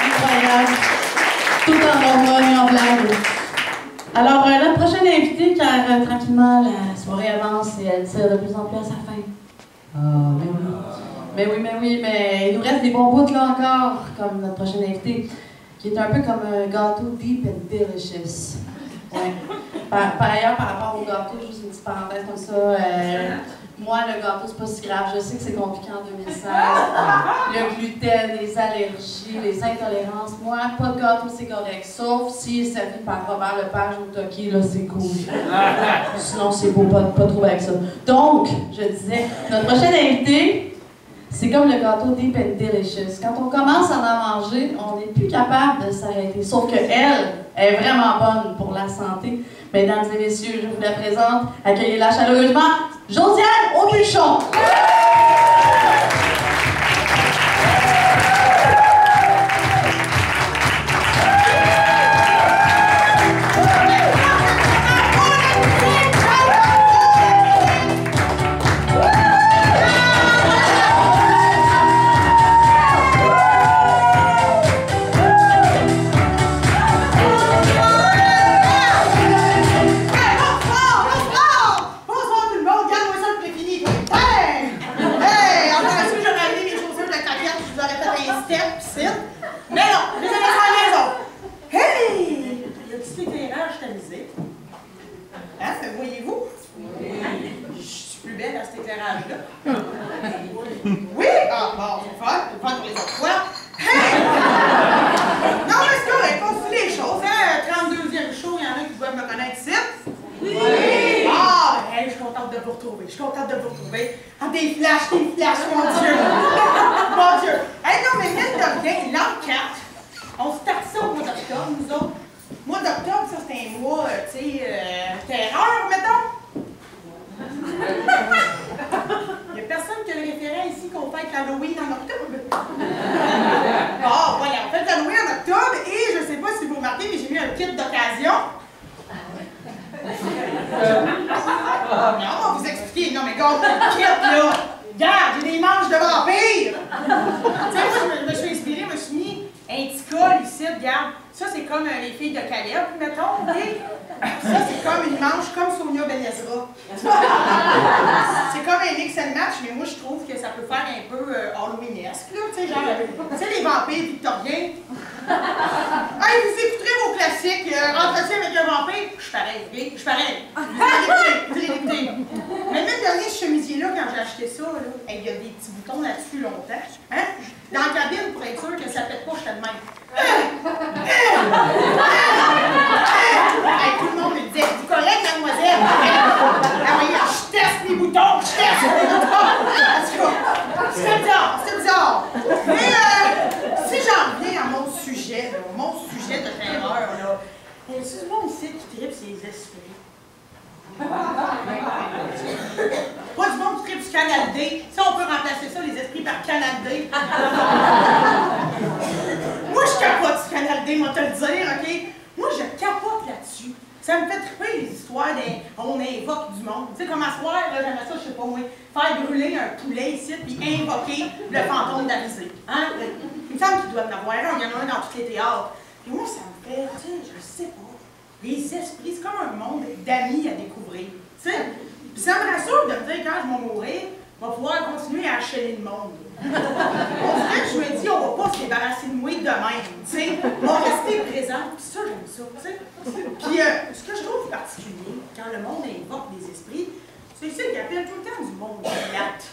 Incroyable. Tout en bonbonne et en blague. Alors, notre prochaine invitée, car tranquillement, la soirée avance et elle tire de plus en plus à sa fin. Ah, mais oui. Mais il nous reste des bons bouts là encore, comme notre prochaine invitée, qui est un peu comme un gâteau deep and delicious. Ouais. Par ailleurs, par rapport au gâteau, juste une petite parenthèse comme ça, moi, le gâteau, c'est pas si grave. Je sais que c'est compliqué en 2016. Le gluten, les allergies, les intolérances. Moi, pas de gâteau, c'est correct. Sauf si c'est servi par Robert Lepage au Toki, là, c'est cool. Sinon, c'est beau, pas trop avec ça. Donc, je disais, notre prochaine invitée, c'est comme le gâteau Deep and Delicious. Quand on commence à en manger, on n'est plus capable de s'arrêter. Sauf qu'elle est vraiment bonne pour la santé. Mesdames et messieurs, je vous la présente. Accueillez-la chaleureusement, Josiane Aubuchon. Mais non, les enfants à la maison. trouver. Ah, des flashs, mon Dieu! Mon Dieu! Hey, non, mais mine de rien, l'an 4, on starte ça au mois d'octobre, nous autres. Mois d'octobre, ça, c'est un mois, tu sais, terreur, mettons. Il n'y a personne qui a le référent ici qu'on fête l'Halloween en octobre. Bon, voilà, on fête l'Halloween en octobre et je sais pas si vous remarquez, mais j'ai mis un kit d'occasion. Non, on va vous expliquer. Non, mais gars, le kit, là, regarde, j'ai des manches de vampire. Tu sais, moi, je me suis inspirée, je me suis mis un petit col ici, regarde. Ça, c'est comme les filles de Caleb, mettons, OK? Ça, c'est comme une manche comme Sonia Benezra. C'est comme un mix and match, mais moi, je trouve que ça peut faire un peu Halloweenesque, là, tu sais, genre, tu sais, les vampires victoriens. Hey, vous écouterez vos classiques, Entretien avec un vampire, je suis pareil, OK? Je suis pareil. Vous allez l'écouter. Mais même dernier chemisier-là, quand j'ai acheté ça, là, il y a des petits boutons là-dessus longtemps, hein? Dans la cabine, pour être sûr que ça pète pas, j'étais de même. Hey, tout le monde me disait, c'est correct, mademoiselle? Je teste mes boutons, je teste mes boutons. C'était bizarre. Mais si j'en reviens à mon sujet de terreur, là, il y a tout le monde ici qui tripe ses esprits. Pas du monde qui tripe du Canal D. Si on peut remplacer ça, les esprits, par Canal D. Moi, je capote du Canal D, moi te le dire, OK? Moi, je capote là-dessus. Ça me fait triper les histoires on invoque du monde. Tu sais, comme à soir, là, j'aimerais ça, je sais pas moi, faire brûler un poulet ici, puis invoquer le fantôme d'Alizé. Hein? Il me semble qu'il doit en avoir un, il y en a un dans tous les théâtres. Puis moi, ça me fait, tu sais, je sais pas. Les esprits, c'est comme un monde d'amis à découvrir. Tu sais? Puis ça me rassure de me dire, quand je vais mourir, on va pouvoir continuer à enchaîner le monde. On dirait que je me dis, on va pas se débarrasser de moi de même. Tu sais? On va rester présent. Puis ça, j'aime ça. Tu sais? Puis ce que je trouve particulier, quand le monde invoque des esprits, c'est qu'il y a tout le temps du monde plate.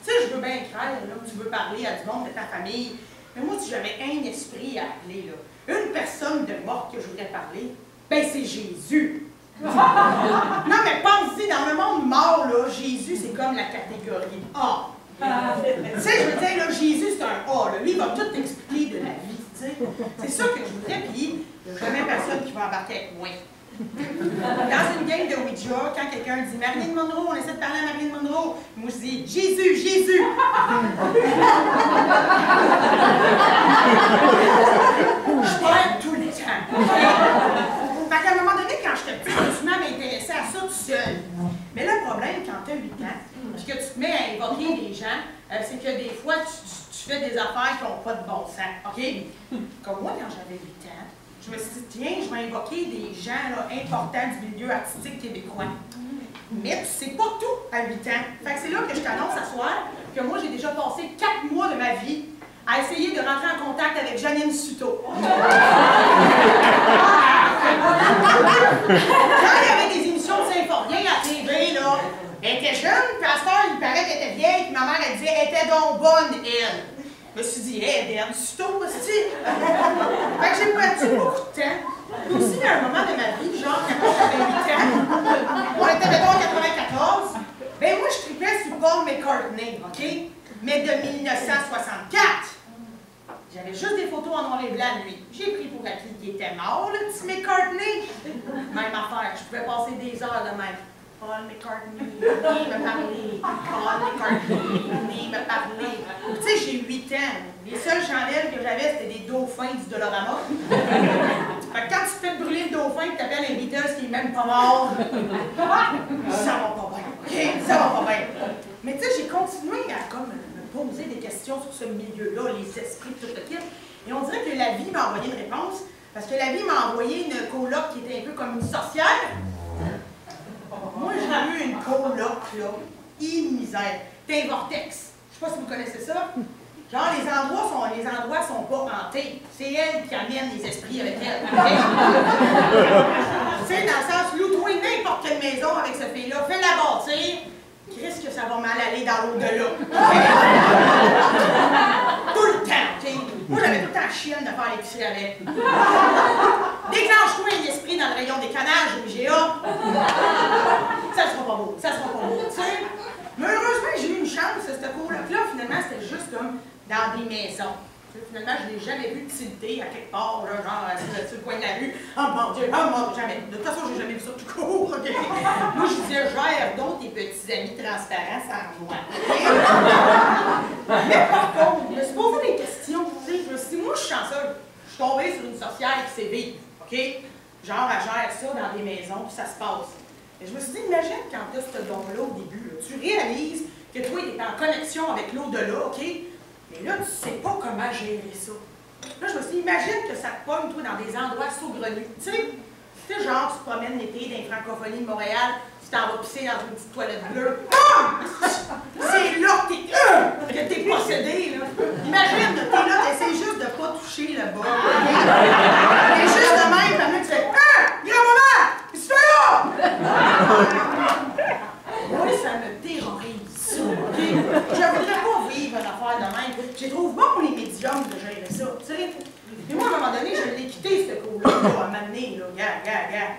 Tu sais, je veux bien croire, là, tu veux parler à du monde de ta famille. Mais moi, si j'avais un esprit à appeler, là, une personne de morte que je voudrais parler, ben c'est Jésus. Non, mais pense-y, dans le monde mort, là, Jésus, c'est comme la catégorie A. Tu sais, je veux dire, là, Jésus, c'est un A. Là. Lui, il va tout expliquer de la vie. Tu sais. C'est ça que je voudrais, puis il n'y a jamais personne qui va embarquer avec moi. Dans une game de Ouija, quand quelqu'un dit Marilyn Monroe, on essaie de parler à Marilyn Monroe, moi je dis Jésus, Jésus! Je perds tout le temps. Fait qu'à un moment donné, quand j'étais petite, je me suis mis à m'intéresser à ça tout seul. Mais le problème, quand tu as 8 ans, puis que tu te mets à évoquer des gens, c'est que des fois, tu fais des affaires qui n'ont pas de bon sens. OK? Comme moi, quand j'avais 8 ans, je me suis dit, tiens, je vais invoquer des gens là, importants du milieu artistique québécois. Mais tu sais pas tout à 8 ans. Fait que c'est là que je t'annonce ce soir que moi, j'ai déjà passé 4 mois de ma vie à essayer de rentrer en contact avec Janine Suto. Quand il y avait des émissions de Symphorien à TV, là, elle était jeune, puis à cette heure, il paraît qu'elle était vieille, puis ma mère, elle disait, elle était donc bonne, elle. Je me suis dit, hey, Diane Suto, aussi. Fait que j'ai perdu beaucoup de temps. Puis aussi, à un moment de ma vie, genre, quand j'avais 8 ans, on était mettons en 94, ben moi, je tripais sur Paul McCartney, OK? Mais de 1964. J'avais juste des photos en noir et blanc de lui. J'ai pris pour acquis qu'il était mort, le petit McCartney. Même affaire, je pouvais passer des heures de même. Paul McCartney, venez me parler. Paul McCartney, venez me parler. Tu sais, j'ai 8 ans. Les seules chandelles que j'avais, c'était des dauphins du Dolorama. Fait que quand tu te fais brûler le dauphin et que tu appelles un Beatles qui est même pas mort, ça va pas bien. OK? Ça va pas bien. Mais tu sais, j'ai continué à comme me poser des questions sur ce milieu-là, les esprits, tout le kit. Et on dirait que la vie m'a envoyé une réponse. Parce que la vie m'a envoyé une coloc qui était un peu comme une sorcière. Moi, j'ai eu une coloc, là, misère. C'était un vortex. Je sais pas si vous connaissez ça. Genre, les endroits sont pas hantés. C'est elle qui amène les esprits avec elle. Tu sais, dans le sens, loue-toi n'importe quelle maison avec ce fille-là, fais-la bâtir. Qu'est-ce que ça va mal aller dans l'au-delà? Tout le temps, OK? Moi, j'avais tout le temps chienne de faire l'épicerie avec. Déclenche-toi un esprit dans le rayon des canages au IGA. Ça sera pas beau, tu sais. Mais heureusement, j'ai eu une chance, ce coloc-là, finalement, c'était juste comme dans des maisons. Finalement, je ne l'ai jamais vu tilter à quelque part, là, genre sur le coin de la rue. Oh mon Dieu, jamais. De toute façon, j'ai jamais vu ça tout court, OK? Moi, je disais, gère donc tes petits amis transparents sans moi. Mais par contre, je me suis posé des questions, tu sais. Je me suis dit, moi, je suis chanceuse. Je suis tombée sur une sorcière qui sait vivre, OK? Genre, elle gère ça dans des maisons, puis ça se passe. Et je me suis dit, imagine quand tu as ce don-là au début, là, tu réalises que toi, tu es en connexion avec l'au-delà, OK? Mais là, tu sais pas comment gérer ça. Là, je me suis dit, imagine que ça te pogne, toi, dans des endroits saugrenus. Tu sais, genre, tu te promènes l'été dans les francophonies de Montréal, tu t'en vas pisser dans une petite toilette bleue. Ah! C'est là que t'es possédé, là. Imagine, t'es là, t'essaies juste de pas toucher le bas. T'es juste de même, t'as tu fais, ah! Grand-maman! Qu'est-ce que tu fais là? Moi, ça me terrorise, ça, OK? Je voudrais pas vivre une affaire de même. Je trouve bon les médiums de gérer ça, tu sais. Et moi, à un moment donné, je l'ai quitté, ce cours-là, à m'amener, là, gars.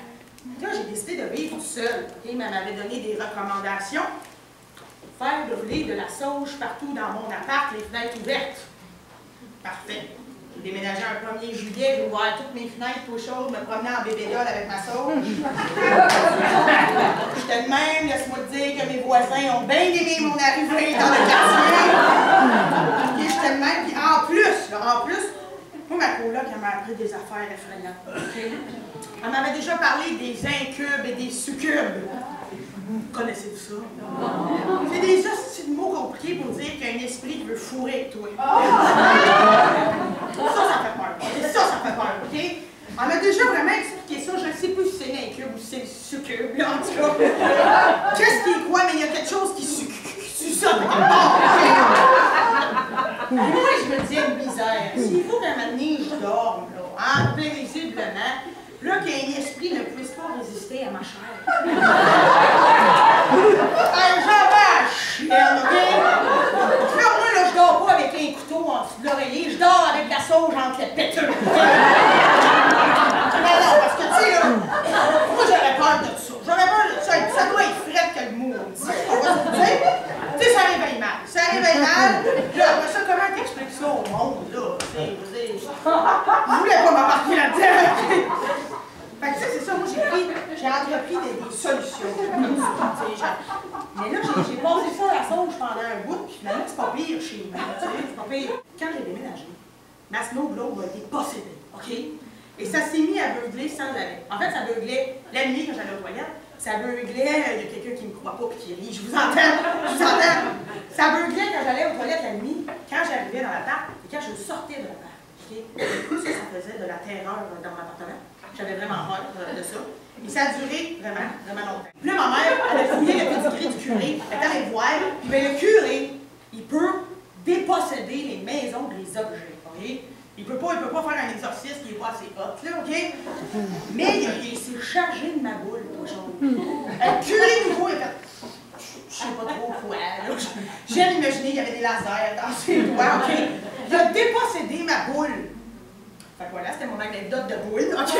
Là, j'ai décidé de vivre tout seul, OK? Mais elle m'avait donné des recommandations. Faire brûler de la sauge partout dans mon appart, les fenêtres ouvertes. Parfait. J'ai déménagé un 1er juillet, j'ai ouvert toutes mes fenêtres tout chaudes, me promener en bébé-doll avec ma sauge. J'étais de même, laisse-moi te dire que mes voisins ont bien aimé mon arrivée dans le quartier. Okay, j'étais de même, puis en plus, moi, ma coloc, elle m'a appris des affaires effrayantes. Okay? Elle m'avait déjà parlé des incubes et des succubes. Vous connaissez ça? C'est des hosties de mots compliqués pour dire qu'il y a un esprit qui veut fourrer avec toi. Ça fait peur. Ça fait peur, OK? Elle m'a déjà vraiment expliqué ça. Je ne sais plus si c'est l'incube ou si c'est le succube, là, en tout cas. Qu'est-ce qui est quoi, mais il y a quelque chose qui suçonne quelque part, OK? Et moi, je me disais une misère. S'il faut qu'à un moment donné, je dorme, là, paisiblement, là, qu'un esprit ne puisse pas résister à ma chair. J'avais la chienne, OK? Là, moi, là, je dors pas avec un couteau en dessous de l'oreiller, je dors avec la sauge entre les péteux. Non, parce que, tu sais, là, moi, j'aurais peur de ça. J'aurais peur de ça. Ça doit être frais que le mot, tu sais, ça réveille mal. Ça réveille mal. Là, après ça, comment t'expliques ça au monde, là? Je voulais pas m'embarquer là-dedans. Fait que, tu sais, c'est ça, moi, j'ai entrepris des solutions. Mais là, j'ai passé ça à la sauge pendant un bout, puis finalement, c'est pas pire chez moi, tu sais, c'est pas pire. Quand j'ai déménagé, ma snow globe a été possédée, OK? Et ça s'est mis à beugler sans arrêt. En fait, ça beuglait la nuit quand j'allais aux toilettes, ça beuglait, il y a quelqu'un qui me croit pas et qui rit, je vous entends. Ça beuglait quand j'allais aux toilettes la nuit, quand j'arrivais dans l'appart, et quand je sortais de l'appart, OK? Ça faisait de la terreur dans mon appartement. J'avais vraiment peur de ça. Et ça a duré vraiment longtemps. Puis là, ma mère, elle a fouillé le pedigree du curé, elle est allée voir, puis bien, le curé, il peut déposséder les maisons et les objets, OK? Il peut pas faire un exorcisme qui est pas assez hot, là, OK? Mais il s'est chargé de ma boule, pour chose. Le curé nouveau, il a fait... Je sais pas trop quoi, là. J'ai imaginé qu'il y avait des lasers dans ses doigts, OK? Il a dépossédé ma boule. Fait que voilà, c'était mon anecdote de boule, OK?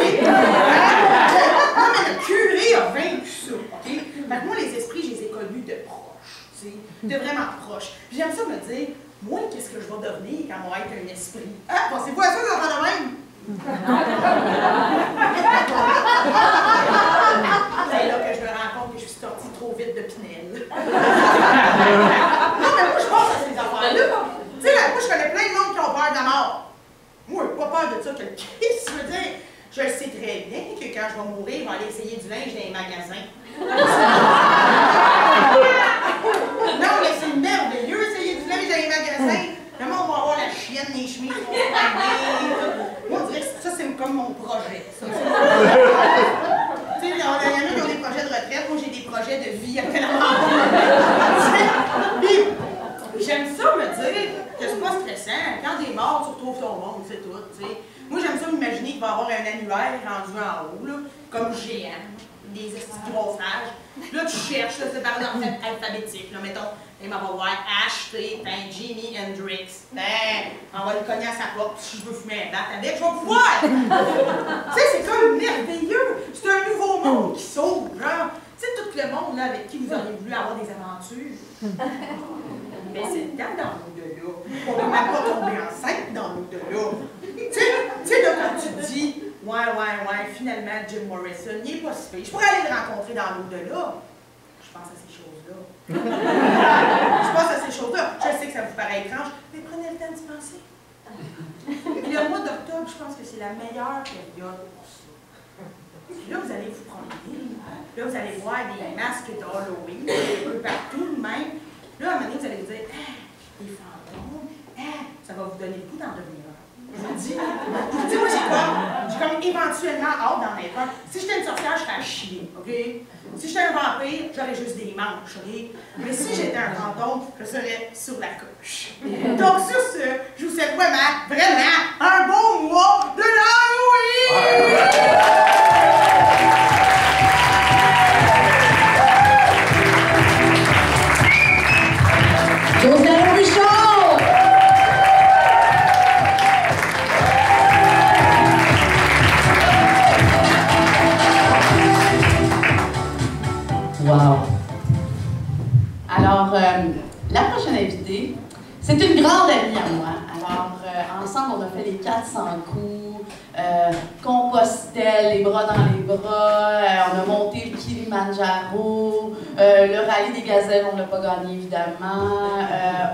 Non, mais le curé a vaincu ça, OK? Fait que moi, les esprits, je les ai connus de proche, tu sais, de vraiment proche. Puis j'aime ça me dire, moi, qu'est-ce que je vais devenir quand on va être un esprit? Ah, pensez-vous à ça, ça va de même? C'est là que je me rends compte que je suis sortie trop vite de Pinel. Non, mais moi, je pense à ces affaires-là. Tu sais, moi, je connais plein de monde qui ont peur de la mort. Moi, j'ai pas peur de ça que le Christ veut dire. Je le sais très bien que quand je vais mourir, je vais aller essayer du linge dans les magasins. Non, mais c'est merveilleux, essayer du linge dans les magasins. Le monde va avoir la chienne, les chemises, moi, on dirait que ça, c'est comme mon projet. Tu sais, il y en a qui ont des projets de retraite, moi, j'ai des projets de vie après la mort. J'aime ça me dire que c'est pas stressant. Quand t'es mort, tu retrouves ton monde, c'est tout, tu sais. Moi, j'aime ça m'imaginer qu'il va y avoir un annuaire rendu en haut, là, comme géant, des gros sages. Là, tu cherches, là, c'est par ordre alphabétique, là, mettons, il va voir H.T., ben, Jimi Hendrix. Ben, on va le cogner à sa porte, si je veux fumer un bat avec, je vais pouvoir! Tu sais, c'est comme merveilleux! C'est un nouveau monde qui s'ouvre, genre. Tu sais, tout le monde, là, avec qui vous auriez voulu avoir des aventures. Mais c'est dedans dans l'au-delà. On ne peut même pas tomber enceinte dans l'au-delà. Tu sais, là, quand tu te dis, ouais, finalement, Jim Morrison, il est pas si pire. Je pourrais aller le rencontrer dans l'au-delà. Je pense à ces choses-là. Je pense à ces choses-là. Je sais que ça vous paraît étrange, mais prenez le temps d'y penser. Le mois d'octobre, je pense que c'est la meilleure période pour ça. Là, vous allez vous promener. Là, vous allez voir des masques d'Halloween un peu partout, même. Là, à un moment donné, vous allez vous dire, des fantômes, ça va vous donner le goût d'en devenir un. Je vous dis, moi, j'ai comme éventuellement hâte d'en être un. Si j'étais une sorcière, je serais à chier, OK? Si j'étais un vampire, j'aurais juste des manches, OK? Mais si j'étais un fantôme, je serais sur la couche. Donc, sur ce, je vous souhaite vraiment un bon mois de l'Halloween! Josiane Bouchard! Wow! Alors, la prochaine invitée, c'est une grande amie à moi. Alors, ensemble, on a fait les 400 coups, Compostelle, les bras dans les bras, on a monté le Kilimanjaro, le rallye des gazelles, on ne l'a pas gagné évidemment,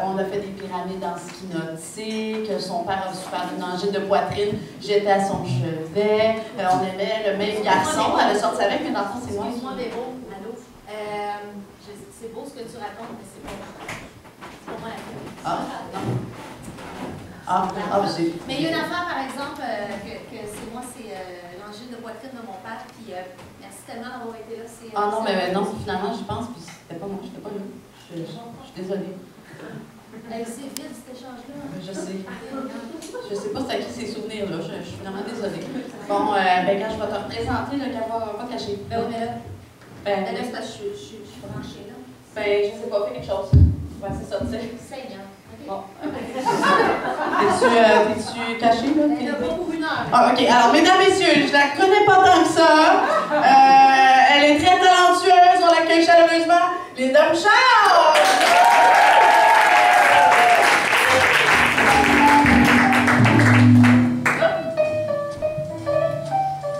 on a fait des pyramides en ski nautique, son père a souffert d'une angine de poitrine, j'étais à son chevet, on aimait le même garçon, elle a sorti avec, mais dans le fond, c'est moi. Excuse-moi, Véro, allô. C'est beau ce que tu racontes, mais c'est pas moi la fille. Ah, non. Mais il y a une affaire, par exemple, que c'est moi, c'est l'angine de poitrine de mon père, puis merci tellement d'avoir été là. Ah non, mais non, finalement, je pense, puis c'était pas moi, j'étais pas là. Je suis désolée. C'est vide cet échange-là. Je sais. Je sais pas c'est à qui ces souvenirs-là, je suis vraiment désolée. Bon, ben quand je vais te représenter, là, qu'elle va pas cacher. Ben oui, mais là, là c'est parce que je suis branchée là. Ben, je sais pas, fais quelque chose. Ouais, c'est ça, tu sais. Seigneur. Bon. T'es-tu cachée, là? Elle a pas pour une heure. Ah, OK. Alors, mesdames, messieurs, je la connais pas tant que ça. Elle est très talentueuse. On l'accueille chaleureusement. Linda Bouchard!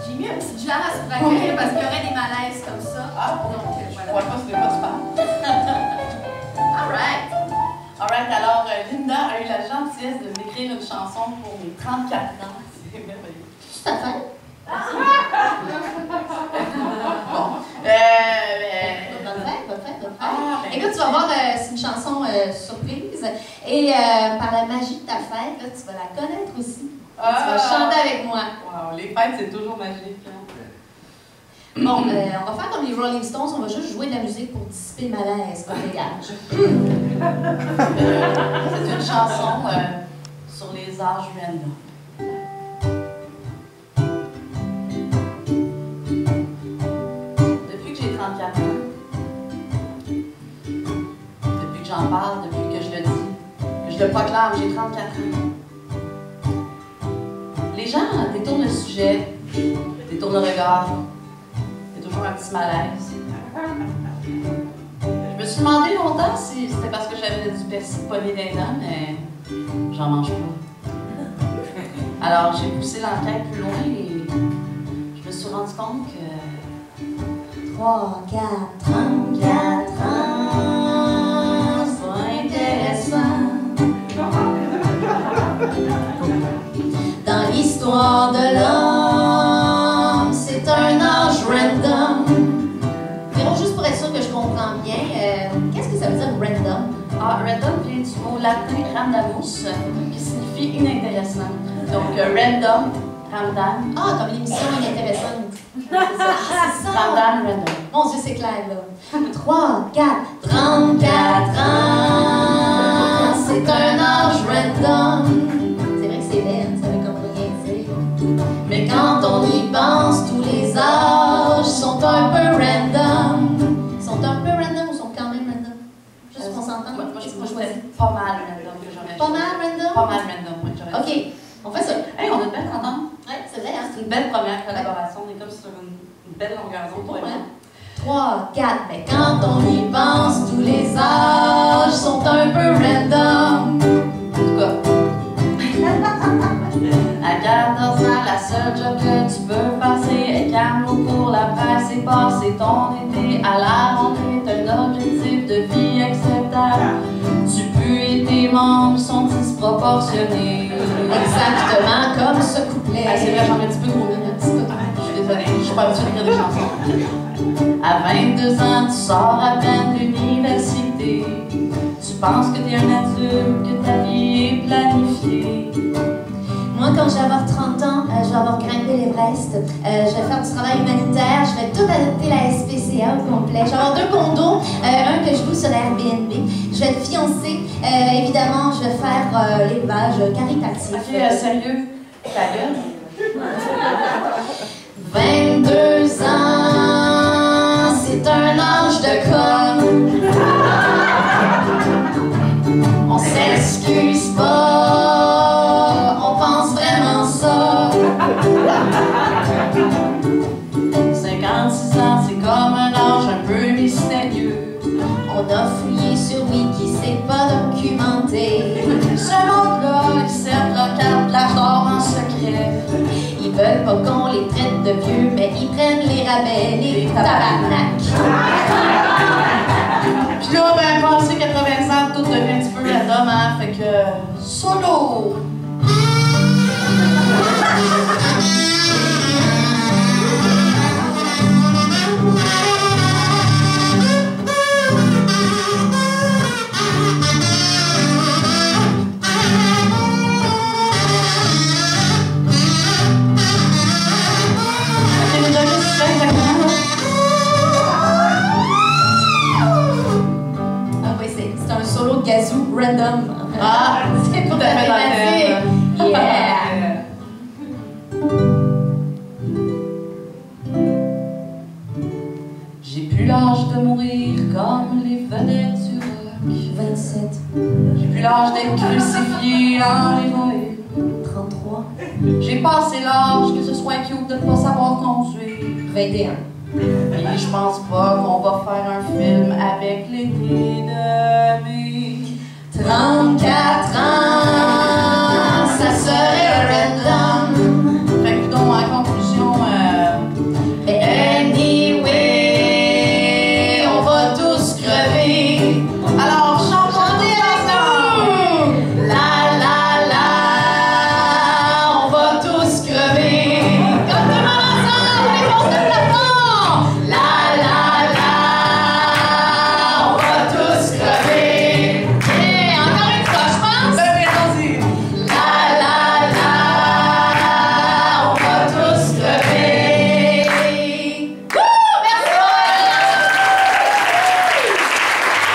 J'ai mis un petit jar à ce braquet parce qu'il y aurait des malaises comme ça. Ah, donc je vois pas ce que tu parles. Alright, alors Linda a eu la gentillesse de m'écrire une chanson pour mes 34 ans. C'est merveilleux. Tout à fait. Bon. Écoute, tu vas voir, c'est une chanson surprise. Et par la magie de ta fête, là, tu vas la connaître aussi. Tu vas chanter avec moi. Wow, les fêtes, c'est toujours magique. Hein? Bon, on va faire comme les Rolling Stones, on va juste jouer de la musique pour dissiper le malaise qu'on dégage. C'est une chanson sur les âges random. Depuis que j'ai 34 ans, depuis que j'en parle, depuis que je le dis, que je le proclame, j'ai 34 ans. Les gens détournent le sujet, détournent le regard. Toujours un petit malaise. Je me suis demandé longtemps si c'était parce que j'avais du persil poigné d'un dents, mais j'en mange pas. Alors j'ai poussé l'enquête plus loin et je me suis rendu compte que 3, 4, 34 ans, c'est intéressant. Dans l'histoire de l'homme, c'est un âge random. Véro, juste pour être sûr que je comprends bien, qu'est-ce que ça veut dire random? Ah, random vient du mot latin randamus, qui signifie inintéressant. Donc random, random. Ah, comme l'émission inintéressante. C'est ça. Random. Mon Dieu, c'est clair, là. 3, 4, 34 ans, c'est un âge random. C'est vrai que c'est bête, ça veut comme rien dire. Mais quand on y pense, tous les âges sont un peu random. Ils sont un peu random ou sont quand même random? Juste qu'on s'entende. Moi, je choisis pas mal random que j'aurais Pas mal random? Pas mal random, oui, j'aurais OK, on fait ça. Hey, on a une belle entente. Ouais, c'est vrai, hein? C'est une belle première collaboration. On est comme sur une belle longueur d'onde. Ouais. 3, 4. Mais quand on y pense, tous les âges sont un peu random. En tout cas. À 14 ans, la seule job que tu peux passer est camo pour la presse et passer ton été à la rentrée. T'as un objectif de vie acceptable. Tu pues et tes membres sont disproportionnés. Exactement comme ce couplet. Ah, c'est vrai, j'en ai un petit peu trop mis, un petit peu trop. Je suis désolée, je suis pas habituée d'écrire des chansons. À 22 ans, tu sors à peine de l'université. Tu penses que t'es un adulte, que ta vie est planifiée. Moi, quand je vais avoir 30 ans, je vais avoir grimpé l'Everest. Je vais faire du travail humanitaire. Je vais tout adopter la SPCA au complet. Je vais avoir 2 condos, un que je loue sur Airbnb. Je vais être fiancée. Évidemment, je vais faire l'élevage caritatif. Ok, sérieux? Ta gueule? 22 ans, c'est un âge de conne. On s'excuse pas, on pense vraiment ça. 56 ans, c'est comme un âge un peu mystérieux. On a fouillé sur Wiki, c'est pas documenté. Ce monde-là, ils servent leur carte l'âge d'or en secret. Ils veulent pas qu'on les traite de vieux, mais ils prennent les rabais, les tabarnak. Puis là, ben, passé 80 ans, tout devient un petit peu random, hein, fait que... Solo! Gazou random. Ah, c'est tout à fait dans le thème. Yeah! J'ai plus l'âge de mourir comme les vedettes du rock. 27. J'ai plus l'âge d'être crucifié en héroïne. 33. J'ai passé l'âge que ce soit cute de ne pas savoir conduire. 21. Et je pense pas qu'on va faire un film avec l'été de mai. 34 ans, ça serait random. Fait que donc, en conclusion, anyway, on va tous crever. Alors, chantez ensemble! La la la, on va tous crever. Comme tout le monde ensemble, les forces de plafond. La la la, on va tous crever. Et encore une fois, je pense. Ben oui, allons-y! La la la, on va tous crever. Merci!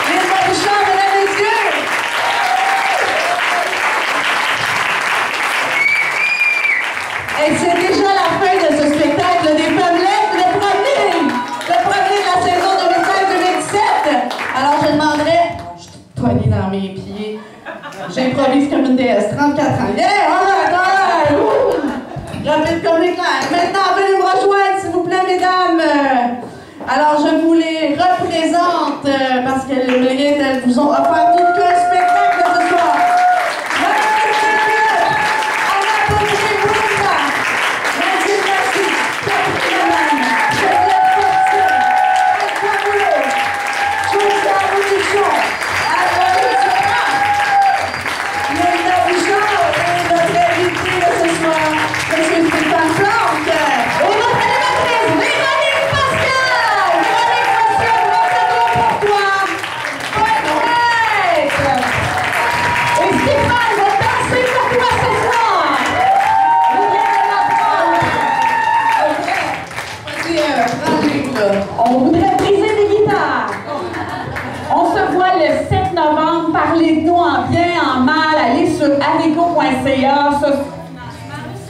Les Bouchard, mesdames et messieurs! Et c'est déjà la fin de ce spectacle des Femmelettes, le premier de la saison 2016-2017. Alors je demanderais, je suis poignée dans mes pieds, j'improvise comme une déesse, 34 ans. Yeah, alright! Rapide comme l'éclair. Maintenant, venez me rejoindre, s'il vous plaît, mesdames. Alors je vous les représente parce qu'elles le méritent, elles vous ont offert tout qu'un spectacle ce soir. On voudrait briser les guitares. On se voit le 7 novembre. Parlez-nous en bien, en mal. Allez sur arigo.ca.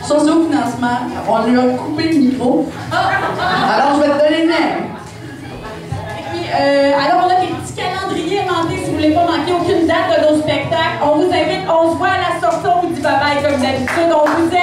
Socio-financement, on lui a coupé le micro. Alors, je vais te donner le mien. Et puis, alors, on a des petits calendriers inventés si vous voulez pas manquer aucune date de nos spectacles. On vous invite, on se voit à la sortie, on vous dit bye-bye comme d'habitude. On vous aime.